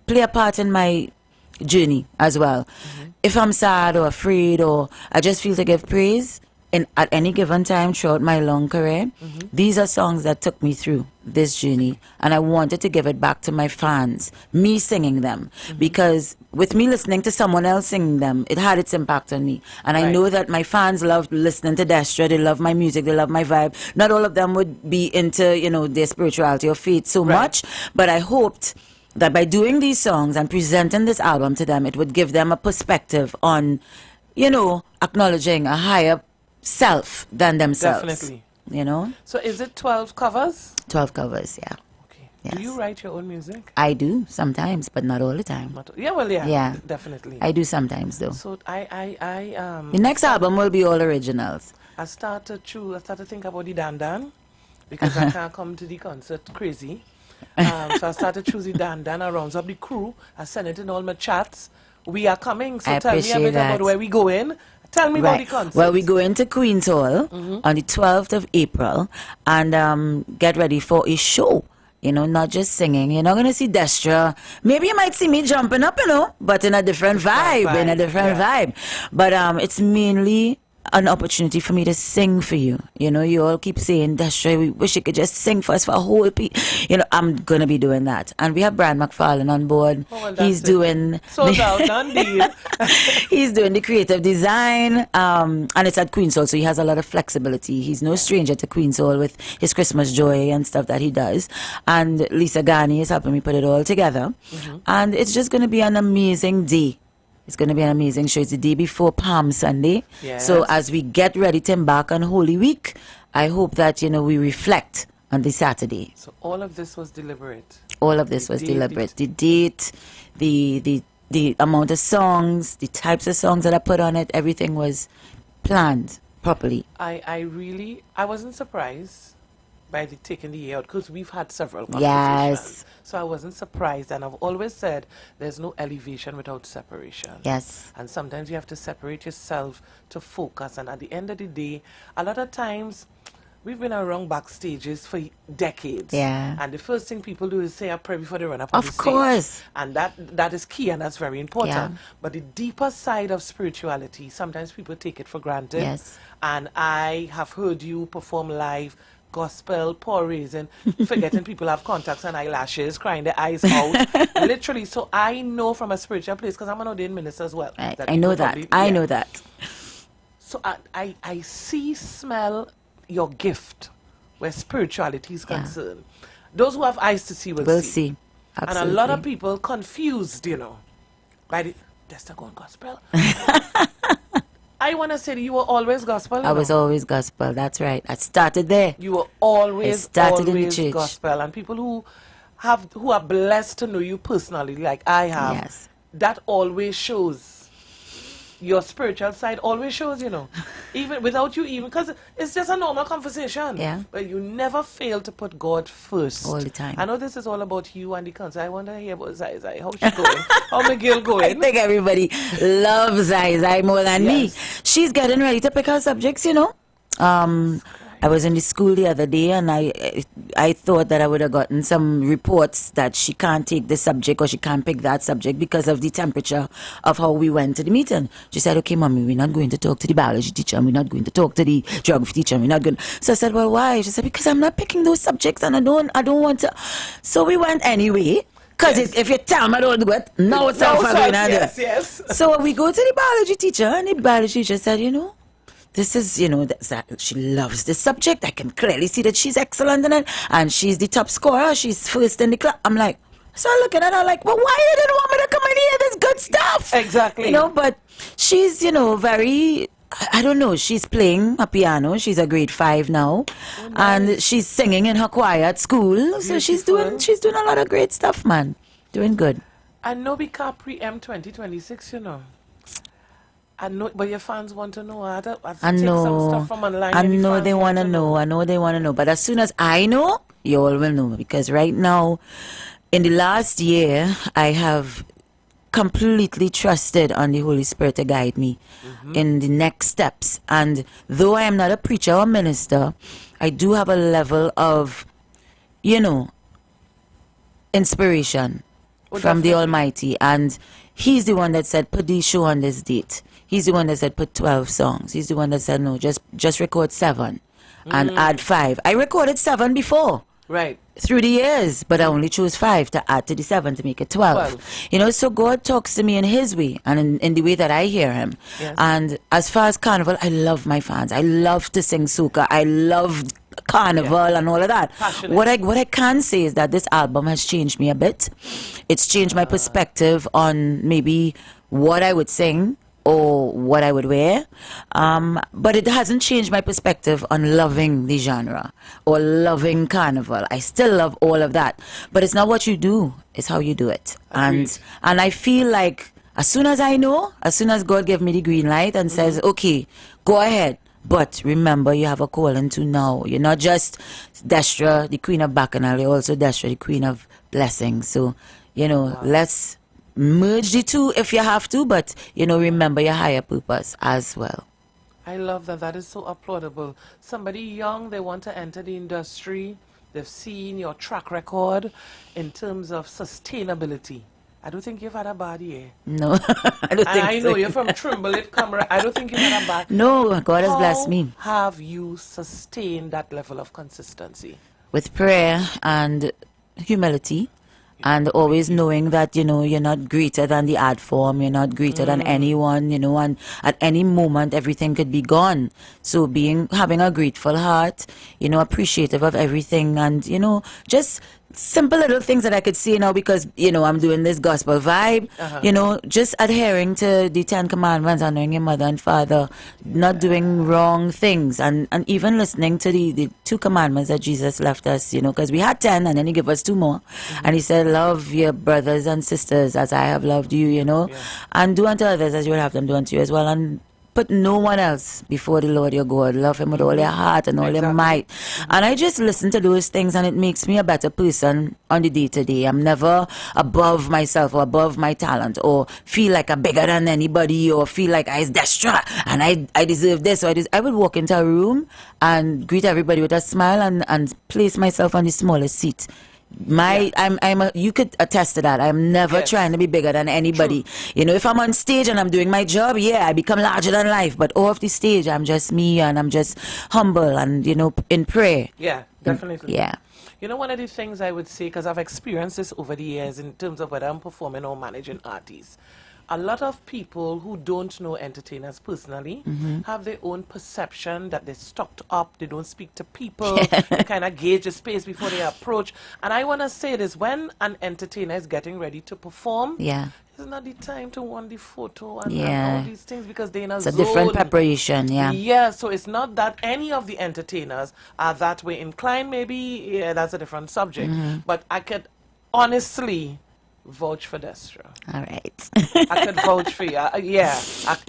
play a part in my journey as well. If I'm sad or afraid or I just feel to give praise at any given time throughout my long career, these are songs that took me through this journey, and I wanted to give it back to my fans, me singing them, because with me listening to someone else singing them, it had its impact on me. And I know that my fans love listening to Destra, they love my music, they love my vibe. Not all of them would be into, their spirituality or faith so much, but I hoped that by doing these songs and presenting this album to them, it would give them a perspective on, acknowledging a higher self than themselves.
Definitely.
So
is it 12 covers?
12 covers, yeah.
Okay.
Yes.
Do you write your own music?
I do sometimes, but not all the time.
Yeah, definitely.
I do sometimes though.
So I
the next album will be all originals.
I start to think about the Dan because I can't come to the concert crazy. So I started choosing Dan. I rounds up the crew. I send it in all my chats. We are coming, so tell me a bit about where we going. Tell me about the concert.
Well, we go into Queen's Hall on the 12th of April and get ready for a show. You know, not just singing. You're not going to see Destra. Maybe you might see me jumping up, you know, but in a different vibe. In a different vibe. But it's mainly an opportunity for me to sing for you. You know, you all keep saying, Destra, we wish you could just sing for us for a whole piece. You know, I'm going to be doing that. And we have Brian McFarlane on board.
Oh, well,
He's doing...
Sold out, done deal.
He's doing the creative design, and it's at Queen's Hall, so he has a lot of flexibility. He's no stranger to Queen's Hall with his Christmas Joy and stuff that he does. And Lisa Ghani is helping me put it all together. And it's just going to be an amazing day. It's going to be an amazing show. It's the day before Palm Sunday.
Yes.
So as we get ready to embark on Holy Week, I hope that, you know, we reflect on the Saturday.
So all of this was deliberate.
All of this was deliberate. The date, the amount of songs, the types of songs that I put on it, everything was planned properly.
I wasn't surprised by the taking the year out because we've had several conversations.
Yes.
So I wasn't surprised, and I've always said there's no elevation without separation.
Yes.
And sometimes you have to separate yourself to focus, and at the end of the day, a lot of times we've been around backstages for decades.
Yeah.
And the first thing people do is say a prayer before they run up on the
Of
stage.
course.
And that is key, and that's very important.
Yeah.
But the deeper side of spirituality, sometimes people take it for granted.
Yes.
And I have heard you perform live gospel, poor reason, forgetting people have contacts and eyelashes, crying their eyes out. Literally. So I know from a spiritual place, because I'm an ordained minister as well.
I know that. I know that.
So I see, smell your gift where spirituality is concerned. Those who have eyes to see will see.
Absolutely.
And a lot of people confused, you know, by the, that's the going gospel. I want to say that you were always gospel.
I was always gospel. That's right. I started there.
You were always,
in the church.
Gospel. And people who are blessed to know you personally, like I have, that always shows. Your spiritual side always shows, you know, even without you even, because it's just a normal conversation.
Yeah.
But you never fail to put God first.
All the time.
I know this is all about you and the concert. I wonder here about Zai. How's she going? How my girl going?
I think everybody loves Zai more than me. She's getting ready to pick her subjects, you know. I was in the school the other day and I thought that I would have gotten some reports that she can't take this subject or she can't pick that subject because of the temperature of how we went to the meeting. She said, okay, mommy, we're not going to talk to the biology teacher and we're not going to talk to the geography teacher and we're not going. So I said, well, why? She said, because I'm not picking those subjects and I don't want to. So we went anyway. Because if you tell me I don't do it, now it's time for going to do it.
Yes.
So we go to the biology teacher and the biology teacher said, you know, this is, you know, she loves this subject. I can clearly see that she's excellent in it. And she's the top scorer. She's first in the class. I'm like, so I look at her like, well, why you didn't want me to come in here? This good stuff.
Exactly.
You know, but she's, you know, very, I don't know, she's playing a piano. She's a grade 5 now. Oh, nice. And she's singing in her choir at school. Beautiful. So she's doing a lot of great stuff, man. Doing good.
I know we can't preempt 2026, you know. I know, but your fans want to know. I've taken some stuff from online.
I know they want to know. I know they want to know. But as soon as I know, you all will know. Because right now, in the last year, I have completely trusted on the Holy Spirit to guide me in the next steps. And though I am not a preacher or minister, I do have a level of, you know, inspiration from the Almighty. And He's the one that said, put the show on this date. He's the one that said, put 12 songs. He's the one that said, no, just record 7 and add 5. I recorded 7 before.
Right.
Through the years, but I only chose 5 to add to the 7 to make it 12. You know, so God talks to me in His way and in the way that I hear Him.
Yes.
And as far as Carnival, I love my fans. I love to sing soca. I love Carnival and all of that.
Passionate.
What I can say is that this album has changed me a bit. It's changed my perspective on maybe what I would sing or what I would wear, but it hasn't changed my perspective on loving the genre or loving Carnival. I still love all of that, but it's not what you do, it's how you do it. And I feel like as soon as I know, as soon as God gave me the green light and says, okay, go ahead, but remember you have a calling to now. You're not just Destra, the Queen of Bacchanal, you're also Destra, the Queen of Blessings. So, you know, let's merge the two if you have to, but remember your higher purpose as well.
I love that. That is so applaudable. Somebody young, they want to enter the industry. They've seen your track record in terms of sustainability. I don't think you've had a bad year.
No, I don't think
I
so.
know you're from Trimble, Camera. I don't think you've had a bad.
No, God has blessed me.
How have you sustained that level of consistency?
With prayer and humility. And always knowing that, you're not greater than the art form, you're not greater than anyone, and at any moment everything could be gone. So having a grateful heart, appreciative of everything, and, just simple little things that I could say now because, I'm doing this gospel vibe, just adhering to the 10 commandments, honoring your mother and father, not doing wrong things, and even listening to the 2 commandments that Jesus left us, because we had 10 and then he gave us 2 more. And he said, love your brothers and sisters as I have loved you, and do unto others as you will have them do unto you as well. And put no one else before the Lord your God. Love him with all your heart and all your might. And I just listen to those things and it makes me a better person on the day-to-day. I'm never above myself or above my talent or feel like I'm bigger than anybody or feel like I'm destra and I deserve this or I would walk into a room and greet everybody with a smile and place myself on the smallest seat. You could attest to that. I'm never trying to be bigger than anybody. True. If I'm on stage and I'm doing my job, I become larger than life. But off the stage, I'm just me and I'm just humble and, in prayer.
Yeah, definitely.
Yeah.
One of the things I would say, because I've experienced this over the years in terms of whether I'm performing or managing artists, a lot of people who don't know entertainers personally have their own perception that they're stocked up, they don't speak to people, they kind of gauge the space before they approach. And I want to say this, when an entertainer is getting ready to perform, it's not the time to want the photo and all these things because they're in a
zone.
It's
a different preparation,
Yeah, so it's not that any of the entertainers are that way inclined. Maybe, that's a different subject. But I could honestly vouch for Destra.
All right.
I could vouch for you.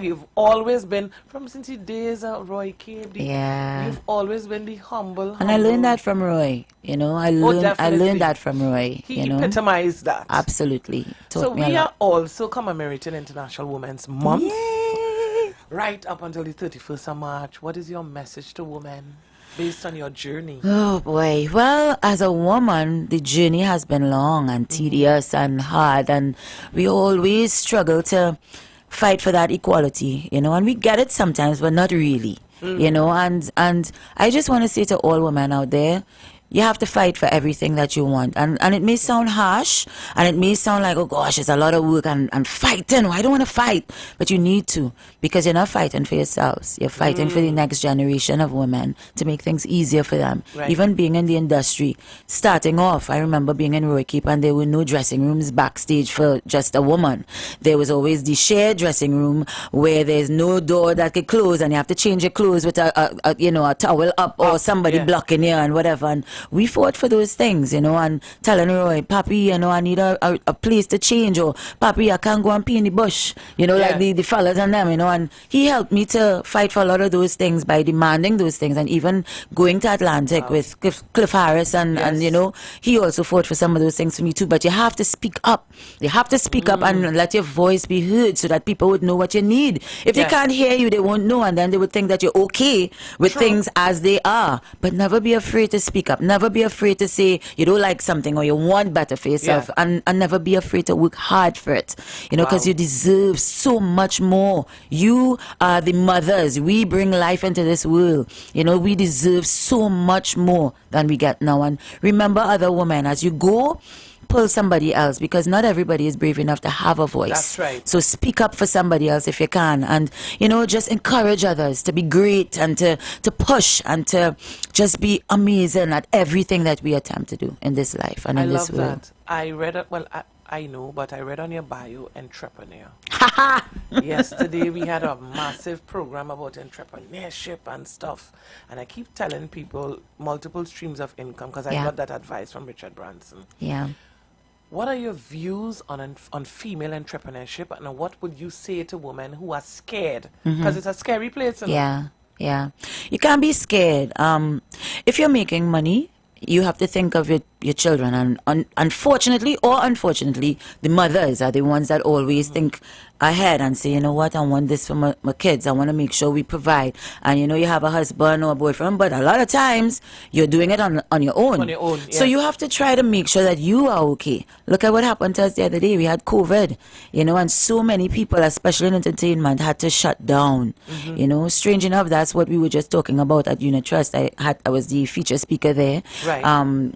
You've always been, since the days of Roy Cave, you've always been the humble.
And I learned that from Roy. I learned that from Roy.
He epitomized that.
Absolutely.
So we are also commemorating International Women's Month. Yay! Right up until the 31st of March. What is your message to women? Based on your journey?
Oh boy. Well, as a woman, the journey has been long and tedious and hard, and we always struggle to fight for that equality, and we get it sometimes, but not really, and I just want to say to all women out there, you have to fight for everything that you want. And it may sound harsh, and it may sound like, oh gosh, it's a lot of work and fighting. I don't want to fight. But you need to, because you're not fighting for yourselves. You're fighting for the next generation of women to make things easier for them. Right. Even being in the industry, starting off, I remember being in Roy Keep and there were no dressing rooms backstage for just a woman. There was always the shared dressing room where there's no door that could close and you have to change your clothes with a towel up or somebody blocking you and whatever. And we fought for those things, and telling Roy, Papi, I need a place to change, or Papi, I can't go and pee in the bush, like the fellas and them, and he helped me to fight for a lot of those things by demanding those things, and even going to Atlantic with Cliff Harris, and he also fought for some of those things for me too. But you have to speak up. You have to speak up and let your voice be heard so that people would know what you need. If they can't hear you, they won't know, and then they would think that you're okay with things as they are. But never be afraid to speak up. Never be afraid to say you don't like something or you want better for yourself, and never be afraid to work hard for it, because you deserve so much more. You are the mothers. We bring life into this world. We deserve so much more than we get now. And remember, other women, as you go, pull somebody else, because not everybody is brave enough to have a voice.
That's right.
So speak up for somebody else if you can, and just encourage others to be great and to push and to just be amazing at everything that we attempt to do in this life and in this world.
I love that. I read I know, but I read on your bio, entrepreneur. Yesterday we had a massive program about entrepreneurship and stuff, and I keep telling people multiple streams of income, because I got that advice from Richard Branson.
Yeah.
What are your views on female entrepreneurship, and what would you say to women who are scared? Because it's a scary place.
Yeah. You can't be scared. If you're making money, you have to think of it your children. And unfortunately or unfortunately, the mothers are the ones that always think ahead and say, you know what, I want this for my kids. I want to make sure we provide. And you know, you have a husband or a boyfriend, but a lot of times you're doing it on your own.
On your own,
So
yes.
you have to try to make sure that you are okay. Look at what happened to us the other day. We had COVID, you know, and so many people, especially in entertainment, had to shut down. You know, strange enough, that's what we were just talking about at Unit Trust. I was the feature speaker there.
Right.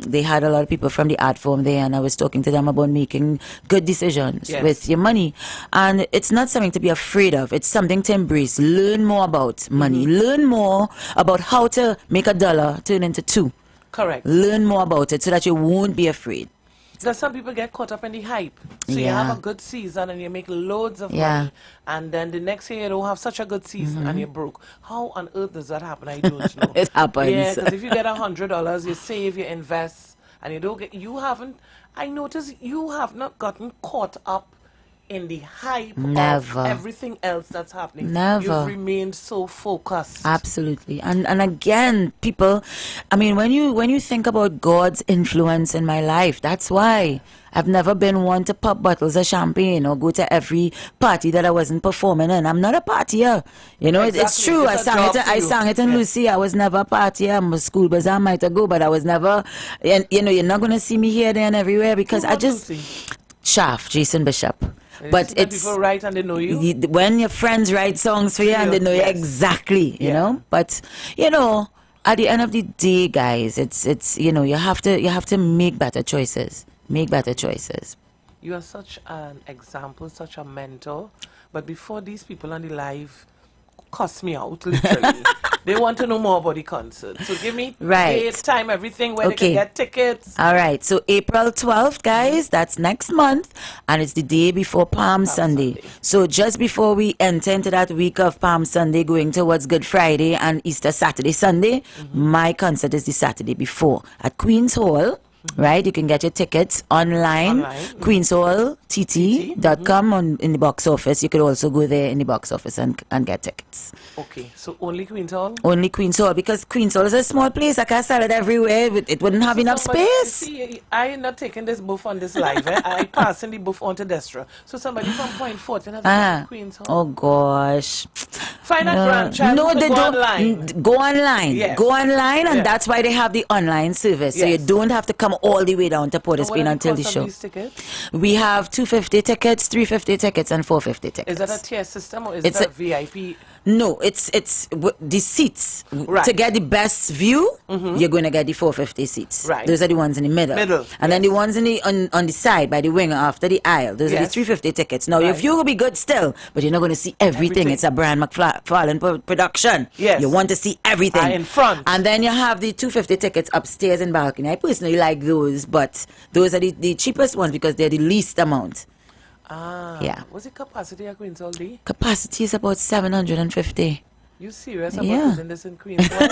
They had a lot of people from the art form there, and I was talking to them about making good decisions
Yes.
with your money. And it's not something to be afraid of. It's something to embrace. Learn more about money. Learn more about how to make a dollar turn into two.
Correct.
Learn more about it so that you won't be afraid.
Because some people get caught up in the hype. So you
Yeah.
have a good season and you make loads of
Yeah.
money. And then the next year you don't have such a good season and you're broke. How on earth does that happen? I don't know.
It happens.
Yeah, because if you get $100, you save, you invest, and I notice you have not gotten caught up in the hype
Never.
of everything else that's happening.
Never.
You've remained so focused.
Absolutely. And again, people, I mean, when you think about God's influence in my life, that's why I've never been one to pop bottles of champagne or go to every party that I wasn't performing in. I'm not a partier. You know, it's
Exactly.
true.
It's a job
I
for
sang
you.
it in Lucy. I was never a partier. I'm a school bazaar might go, but I was never, and you know, you're not going to see me here, there, and everywhere because I just, Shaft, Jason Bishop. But it's
people write and they know you.
when your friends write songs for you and they know you exactly, you know. But you know, at the end of the day, guys, it's you know, you have to make better choices. Make better choices.
You are such an example, such a mentor. But before these people on the live cuss me out, literally, they want to know more about the concert. So give me date, time, everything, where they can get tickets.
All right. So April 12th, guys, that's next month. And it's the day before Palm Sunday. So just before we enter into that week of Palm Sunday, going towards Good Friday and Easter Saturday, Sunday, my concert is the Saturday before at Queen's Hall. Right, you can get your tickets online. queenshalltt.com in the box office. You could also go there in the box office and get tickets.
Okay, so only Queen's Hall?
Only Queen's Hall, because Queen's Hall is a small place. I can't sell it everywhere. It wouldn't have enough space.
See, I am not taking this buff on this live. I passing the buff on to Destra. So somebody from Point Fortin has to Queen's Hall.
Oh gosh.
Find a grandchild.
No, they
go
don't.
online.
Go online.
Yes.
Go online, and
Yeah.
that's why they have the online service. So you
Yes.
don't have to come all the way down to Port of
And what
Spain
are
until the
cost
show.
of these tickets?
We have 250 tickets, 350 tickets, and 450 tickets.
Is that a tier system or is
It's
it a
a-
VIP?
No, it's the seats.
Right.
To get the best view, you're going to get the 450 seats.
Right.
Those are the ones in the middle. And then the ones in the on the side by the wing after the aisle. Those are the
Yes.
350 tickets. Now, your
Right.
view will be good still, but you're not going to see everything. It's a Brian McFarlane production.
Yes.
You want to see everything.
In front.
And then you have the 250 tickets upstairs in balcony. I personally like those, but those are the cheapest ones because they're the least amount. Yeah.
What's the capacity at Queen's Hall be?
Capacity is about 750.
You serious about
Yeah.
putting this in Queen's Hall?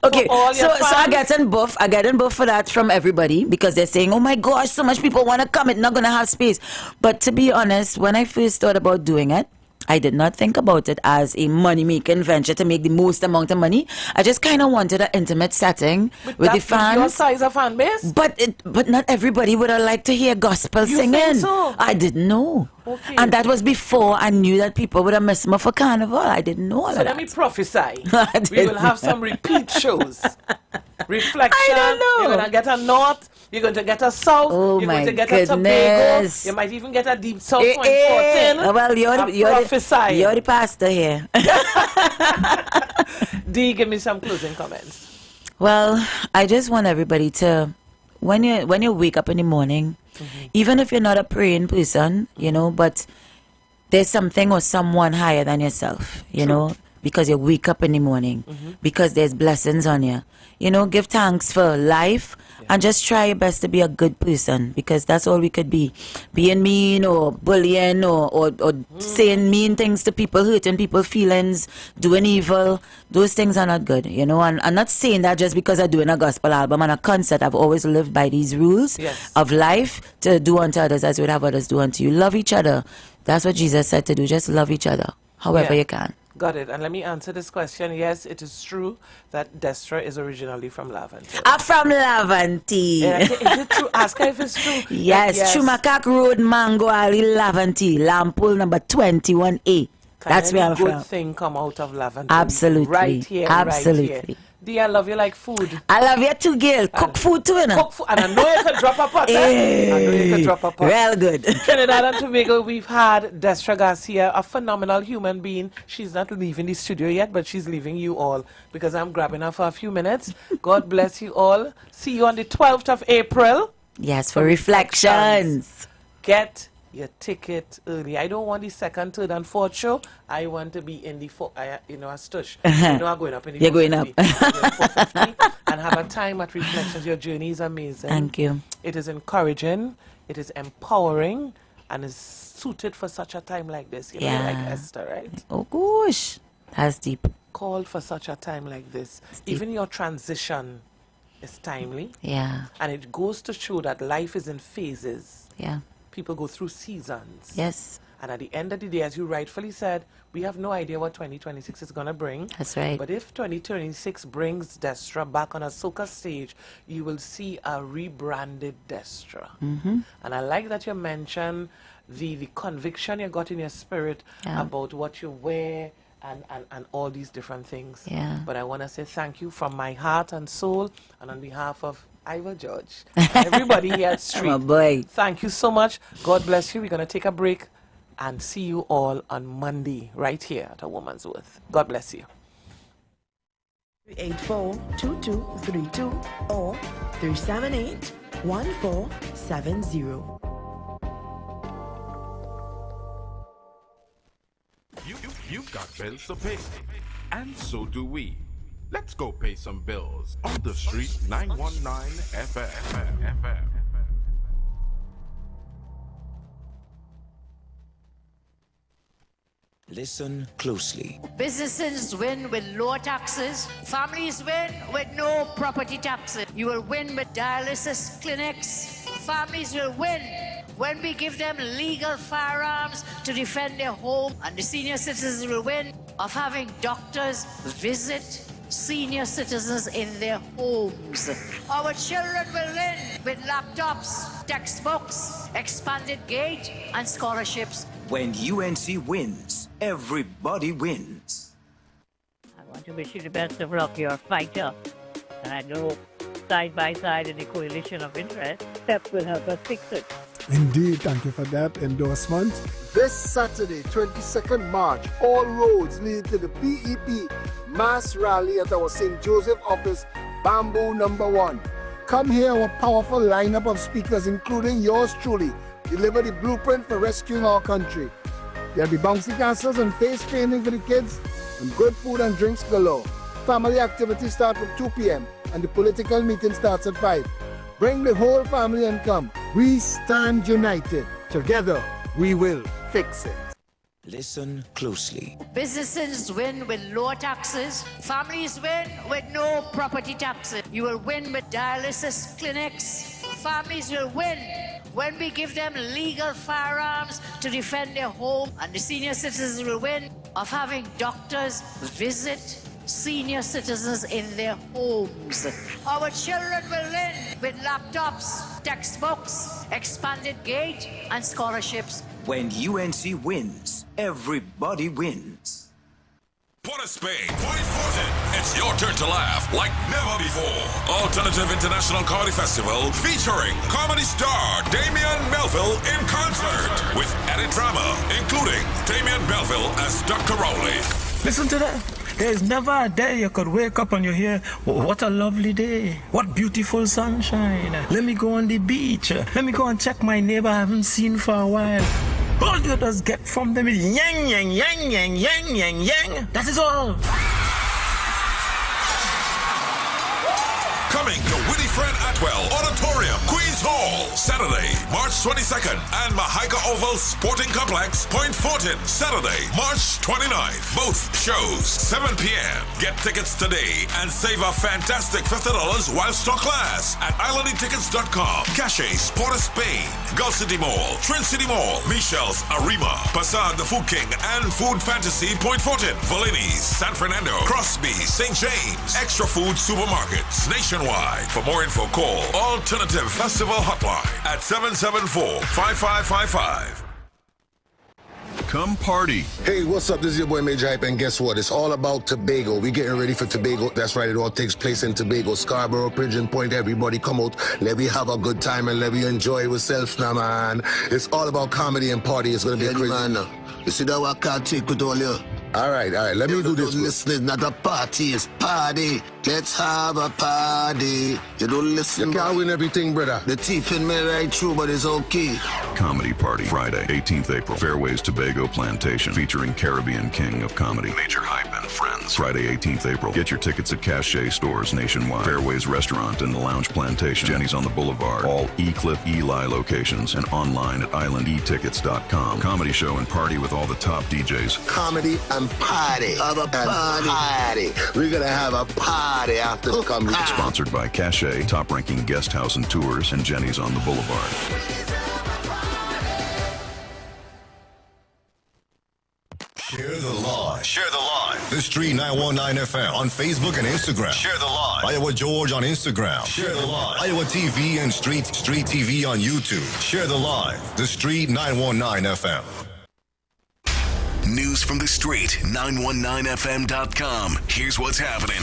Okay,
For all
so
your
I
fans?
get in buff. I get in buff for that from everybody because they're saying, "Oh my gosh, so much people want to come. It's not gonna have space." But to be honest, when I first thought about doing it, I did not think about it as a money-making venture to make the most amount of money. I just kind of wanted an intimate setting with the
That's your
fans.
size of fan base?
But not everybody would have liked to hear gospel
You
singing.
think so?
I didn't know.
Okay.
And that was before I knew that people would have missed me for carnival. I didn't know all
So
of
let
that.
me prophesy.
I
We will
didn't.
have some repeat shows. Reflection.
I don't know.
You're going to get a north. You're going to get a south.
Oh,
you're
my
going to get a Tobago.
goodness.
You might even get a deep south
Eh,
Point
eh.
14.
Well, you're the pastor here.
D, give me some closing comments.
Well, I just want everybody to, when you wake up in the morning, even if you're not a praying person, you know, but there's something or someone higher than yourself, you know, because you wake up in the morning, because there's blessings on you. You know, give thanks for life and just try your best to be a good person, because that's all we could be. Being mean or bullying or saying mean things to people, hurting people's feelings, doing evil, those things are not good, you know. And I'm not saying that just because I'm doing a gospel album and a concert. I've always lived by these rules of life, to do unto others as you would have others do unto you. Love each other. That's what Jesus said to do. Just love each other however
Yeah.
you can.
Got it. And let me answer this question. Yes, it is true that Destra is originally from Laventille.
From Laventille.
Yeah, is it true? Ask her if it's true.
Yes, Chumakak Road, Mango Alley, Laventille, Lampool number 21A. That's where I'm from.
Good thing come out of Laventille.
Absolutely.
Right here,
Absolutely.
right here. Dear, I love you like food.
I love you too, girl. Cook food too, you know.
Cook food. And I know you can drop a pot.
Hey.
I know you can drop a pot.
Real good.
Trinidad and Tobago, we've had Destra Garcia, a phenomenal human being. She's not leaving the studio yet, but she's leaving you all because I'm grabbing her for a few minutes. God bless you all. See you on the 12th of April.
Yes, for reflections.
Get your ticket early. I don't want the second, third, and fourth show. I want to be in the a stush. I'm going up in the
You're going up.
450 and have a time at Reflections. Your journey is amazing.
Thank you.
It is encouraging. It is empowering, and is suited for such a time like this. You know, like Esther, right?
Oh gosh, that's deep.
Called for such a time like this. Even your transition is timely.
Yeah.
And it goes to show that life is in phases.
Yeah.
People go through seasons.
Yes.
And at the end of the day, as you rightfully said, we have no idea what 2026 is going to bring.
That's right.
But if 2026 brings Destra back on a soca stage, you will see a rebranded Destra.
Mm-hmm.
And I like that you mentioned the conviction you got in your spirit about what you wear and all these different things.
Yeah.
But I want to say thank you from my heart and soul and on behalf of Iwer George. Everybody here at Street.
Oh boy.
Thank you so much. God bless you. We're going to take a break and see you all on Monday right here at A Woman's Worth. God bless you.
384-2232 or 378-1470.
You've got bills to pay, and so do we. Let's go pay some bills on the Street 919 FM.
Listen closely.
Businesses win with lower taxes. Families win with no property taxes. You will win with dialysis clinics. Families will win when we give them legal firearms to defend their home. And the senior citizens will win of having doctors visit senior citizens in their homes. Our children will win with laptops, textbooks, expanded gauge, and scholarships.
When UNC wins, everybody wins.
I want to wish you the best of luck. You're a fighter. And I know side by side in the coalition of interest, steps will help us fix it.
Indeed, thank you for that endorsement.
This Saturday, 22nd March, all roads lead to the PEP mass rally at our St. Joseph office, Bamboo number 1. Come hear our powerful lineup of speakers, including yours truly, deliver the blueprint for rescuing our country. There'll be bouncy castles and face painting for the kids, and good food and drinks galore. Family activities start from 2 p.m. and the political meeting starts at 5. Bring the whole family and come. We stand united. Together, we will fix it.
Listen closely.
Businesses win with lower taxes. Families win with no property taxes. You will win with dialysis clinics. Families will win when we give them legal firearms to defend their home. And the senior citizens will win of having doctors visit senior citizens in their homes. Our children will win with laptops, textbooks, expanded gauge, and scholarships.
When UNC wins, everybody wins.
Port of Spain, Point Fortin. It's your turn to laugh like never before. Alternative International Comedy Festival featuring comedy star Damian Melville in concert with added drama, including Damian Melville as Dr. Rowley.
Listen to that. There's never a day you could wake up and you hear, what a lovely day. What beautiful sunshine. Let me go on the beach. Let me go and check my neighbor I haven't seen for a while. All you just get from them is yang, yang, yang, yang, yang, yang, yang. That is all.
Coming to Winnie Fred Atwell Auditorium, Queens Hall, Saturday. Saturday, March 22nd, and Mahaika Oval Sporting Complex, Point Fortin, Saturday, March 29th. Both shows, 7 p.m. Get tickets today and save a fantastic $50 while stock lasts at islandetickets.com. Cache, Sport of Spain, Gulf City Mall, Trin City Mall, Michelle's Arima, Passad the Food King, and Food Fantasy, Point Fortin, Valini's, San Fernando, Crosby, St. James, Extra Food Supermarkets, nationwide. For more info, call Alternative Festival Hotline at 774-5555.
Come party.
Hey, what's up? This is your boy Major Hype, and guess what? It's all about Tobago. We're getting ready for Tobago. That's right, it all takes place in Tobago, Scarborough, Pigeon Point. Everybody come out, let me have a good time and let me enjoy yourself now, man. It's all about comedy and party. It's going to be a crazy... Man, you see that I can't take with all you. All right, let me do this.
Listen, not a party, it's party. Let's have a party. You don't listen.
You can't win everything, brother.
The teeth in me right through, but it's okay.
Comedy Party, Friday, 18th April. Fairways Tobago Plantation, featuring Caribbean King of Comedy, Major Hype and Friends. Friday, 18th April. Get your tickets at Cache stores nationwide. Fairways Restaurant and the Lounge Plantation. Jenny's on the Boulevard. All E-Cliff, Eli locations, and online at islandetickets.com. Comedy show and party with all the top DJs.
Comedy and party.
Have a party.
We're going to have a party after the comedy.
Sponsored by Cache, top-ranking guest house and tours, and Jenny's on the Boulevard.
Share the live. Share the live. The Street 919 FM on Facebook and Instagram. Share the live. Iowa George on Instagram. Share the live. Iowa TV and Street TV on YouTube. Share the live. The Street 919 FM.
News from the street, 919fm.com. Here's what's happening.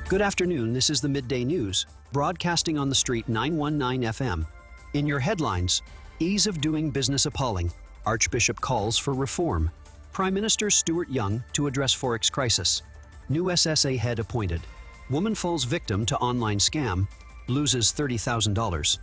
Good afternoon. This is the Midday News, broadcasting on the street 919 FM. In your headlines, ease of doing business appalling. Archbishop calls for reform. Prime Minister Stuart Young to address Forex crisis. New SSA head appointed. Woman falls victim to online scam, loses $30,000.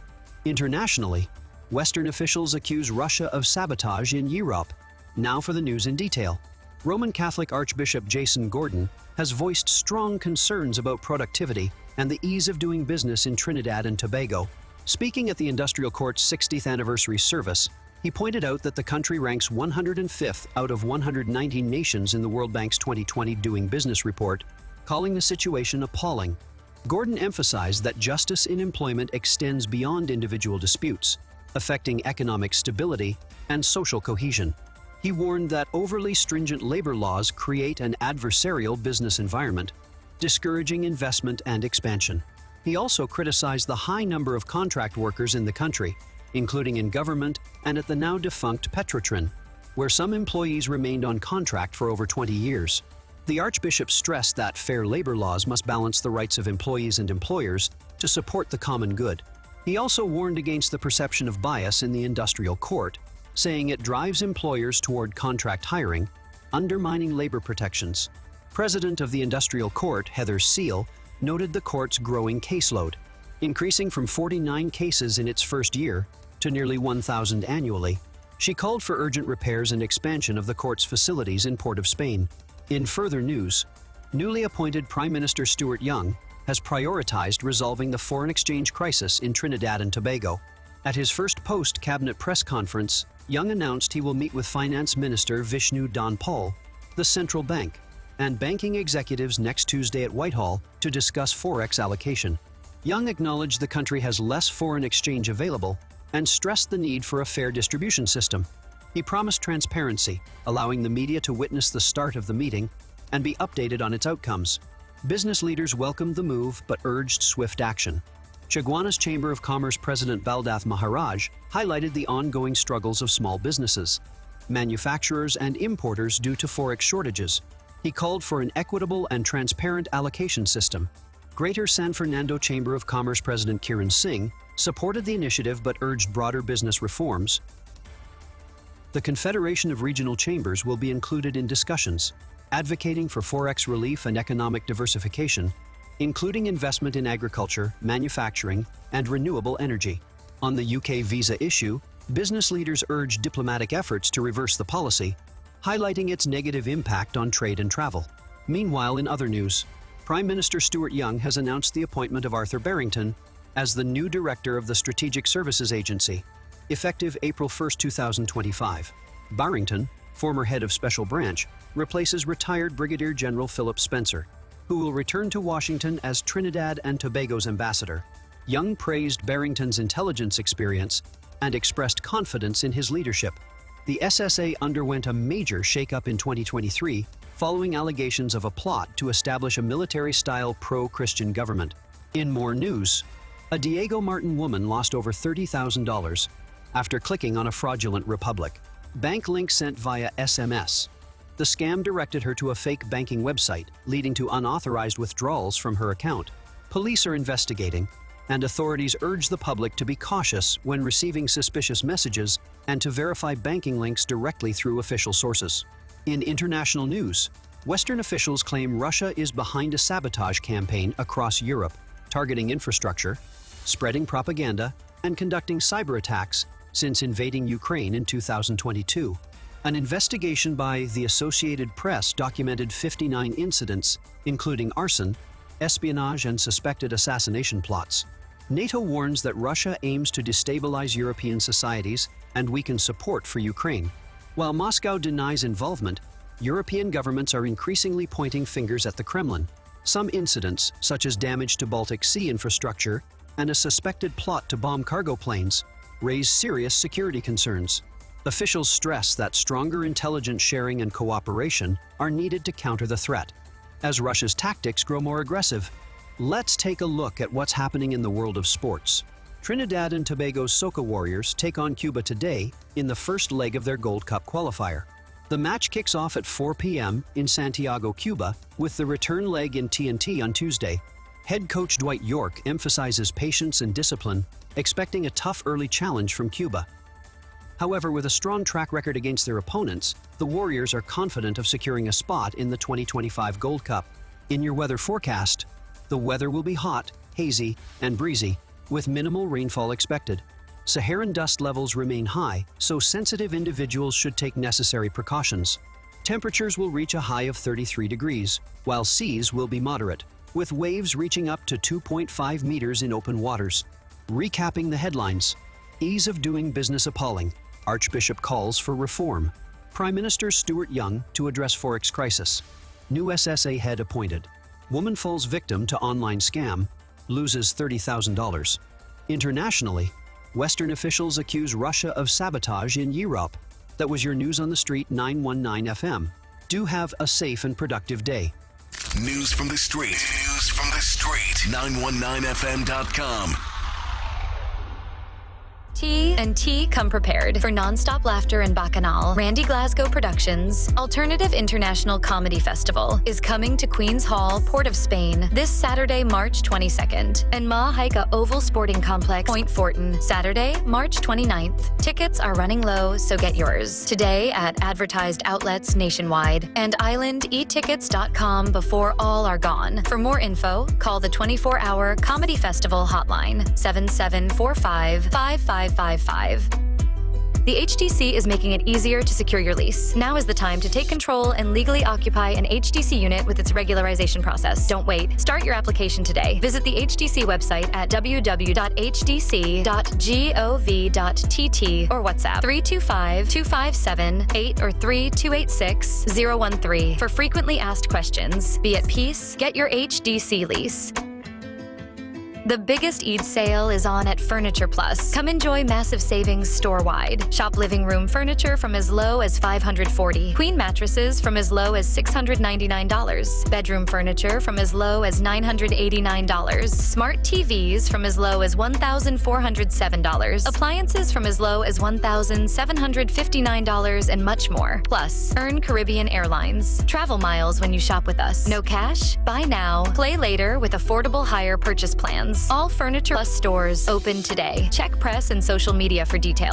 Internationally, Western officials accuse Russia of sabotage in Europe. Now for the news in detail. Roman Catholic Archbishop Jason Gordon has voiced strong concerns about productivity and the ease of doing business in Trinidad and Tobago. Speaking at the Industrial Court's 60th anniversary service, he pointed out that the country ranks 105th out of 190 nations in the World Bank's 2020 Doing Business report, calling the situation appalling. Gordon emphasized that justice in employment extends beyond individual disputes, affecting economic stability and social cohesion. He warned that overly stringent labor laws create an adversarial business environment, discouraging investment and expansion. He also criticized the high number of contract workers in the country, including in government and at the now defunct Petrotrin, where some employees remained on contract for over 20 years. The Archbishop stressed that fair labor laws must balance the rights of employees and employers to support the common good. He also warned against the perception of bias in the Industrial Court, saying it drives employers toward contract hiring, undermining labor protections. President of the Industrial Court, Heather Seal, noted the court's growing caseload, increasing from 49 cases in its first year to nearly 1,000 annually. She called for urgent repairs and expansion of the court's facilities in Port of Spain. In further news, newly appointed Prime Minister Stuart Young has prioritized resolving the foreign exchange crisis in Trinidad and Tobago. At his first post-cabinet press conference, Young announced he will meet with Finance Minister Vishnu Dhanpal, the central bank, and banking executives next Tuesday at Whitehall to discuss Forex allocation. Young acknowledged the country has less foreign exchange available and stressed the need for a fair distribution system. He promised transparency, allowing the media to witness the start of the meeting and be updated on its outcomes. Business leaders welcomed the move but urged swift action. Chaguanas Chamber of Commerce President Baldath Maharaj highlighted the ongoing struggles of small businesses, manufacturers and importers due to Forex shortages. He called for an equitable and transparent allocation system. Greater San Fernando Chamber of Commerce President Kiran Singh supported the initiative but urged broader business reforms. The Confederation of Regional Chambers will be included in discussions, advocating for Forex relief and economic diversification, including investment in agriculture, manufacturing, and renewable energy. On the UK visa issue, business leaders urged diplomatic efforts to reverse the policy, highlighting its negative impact on trade and travel. Meanwhile, in other news, Prime Minister Stuart Young has announced the appointment of Arthur Barrington as the new director of the Strategic Services Agency, effective April 1, 2025. Barrington, former head of Special Branch, replaces retired Brigadier General Philip Spencer, who will return to Washington as Trinidad and Tobago's ambassador. Young praised Barrington's intelligence experience and expressed confidence in his leadership. The SSA underwent a major shakeup in 2023 following allegations of a plot to establish a military-style pro-Christian government. In more news, a Diego Martin woman lost over $30,000 after clicking on a fraudulent Republic bank link sent via SMS. The scam directed her to a fake banking website, leading to unauthorized withdrawals from her account. Police are investigating, and authorities urge the public to be cautious when receiving suspicious messages and to verify banking links directly through official sources. In international news, Western officials claim Russia is behind a sabotage campaign across Europe, targeting infrastructure, spreading propaganda, and conducting cyber attacks since invading Ukraine in 2022. An investigation by the Associated Press documented 59 incidents, including arson, espionage, and suspected assassination plots. NATO warns that Russia aims to destabilize European societies and weaken support for Ukraine. While Moscow denies involvement, European governments are increasingly pointing fingers at the Kremlin. Some incidents, such as damage to Baltic Sea infrastructure and a suspected plot to bomb cargo planes, raise serious security concerns. Officials stress that stronger intelligence sharing and cooperation are needed to counter the threat. As Russia's tactics grow more aggressive, let's take a look at what's happening in the world of sports. Trinidad and Tobago's Soca Warriors take on Cuba today in the first leg of their Gold Cup qualifier. The match kicks off at 4 p.m. in Santiago, Cuba, with the return leg in TNT on Tuesday. Head coach Dwight York emphasizes patience and discipline, expecting a tough early challenge from Cuba. However, with a strong track record against their opponents, the Warriors are confident of securing a spot in the 2025 Gold Cup. In your weather forecast, the weather will be hot, hazy, and breezy, with minimal rainfall expected. Saharan dust levels remain high, so sensitive individuals should take necessary precautions. Temperatures will reach a high of 33 degrees, while seas will be moderate, with waves reaching up to 2.5 meters in open waters. Recapping the headlines: ease of doing business appalling. Archbishop calls for reform. Prime Minister Stuart Young to address Forex crisis. New SSA head appointed. Woman falls victim to online scam, loses $30,000. Internationally, Western officials accuse Russia of sabotage in Europe. That was your News on the Street 919 FM. Do have a safe and productive day.
News from the street. News from the street. 919fm.com.
T&T Come Prepared for nonstop laughter and bacchanal. Randy Glasgow Productions' Alternative International Comedy Festival is coming to Queen's Hall, Port of Spain, this Saturday, March 22nd, and Mahaika Oval Sporting Complex, Point Fortin, Saturday, March 29th. Tickets are running low, so get yours today at advertised outlets nationwide and islandetickets.com before all are gone. For more info, call the 24-hour Comedy Festival hotline, 7745-5555. The HDC is making it easier to secure your lease. Now is the time to take control and legally occupy an HDC unit with its regularization process. Don't wait. Start your application today. Visit the HDC website at www.hdc.gov.tt or WhatsApp 325-257-8 or 3286-013 for frequently asked questions. Be at peace. Get your HDC lease. The biggest Eid sale is on at Furniture Plus. Come enjoy massive savings store-wide. Shop living room furniture from as low as $540. Queen mattresses from as low as $699. Bedroom furniture from as low as $989. Smart TVs from as low as $1,407. Appliances from as low as $1,759 and much more. Plus, earn Caribbean Airlines travel miles when you shop with us. No cash? Buy now. Play later with affordable hire purchase plans. All Furniture Plus stores open today. Check press and social media for details.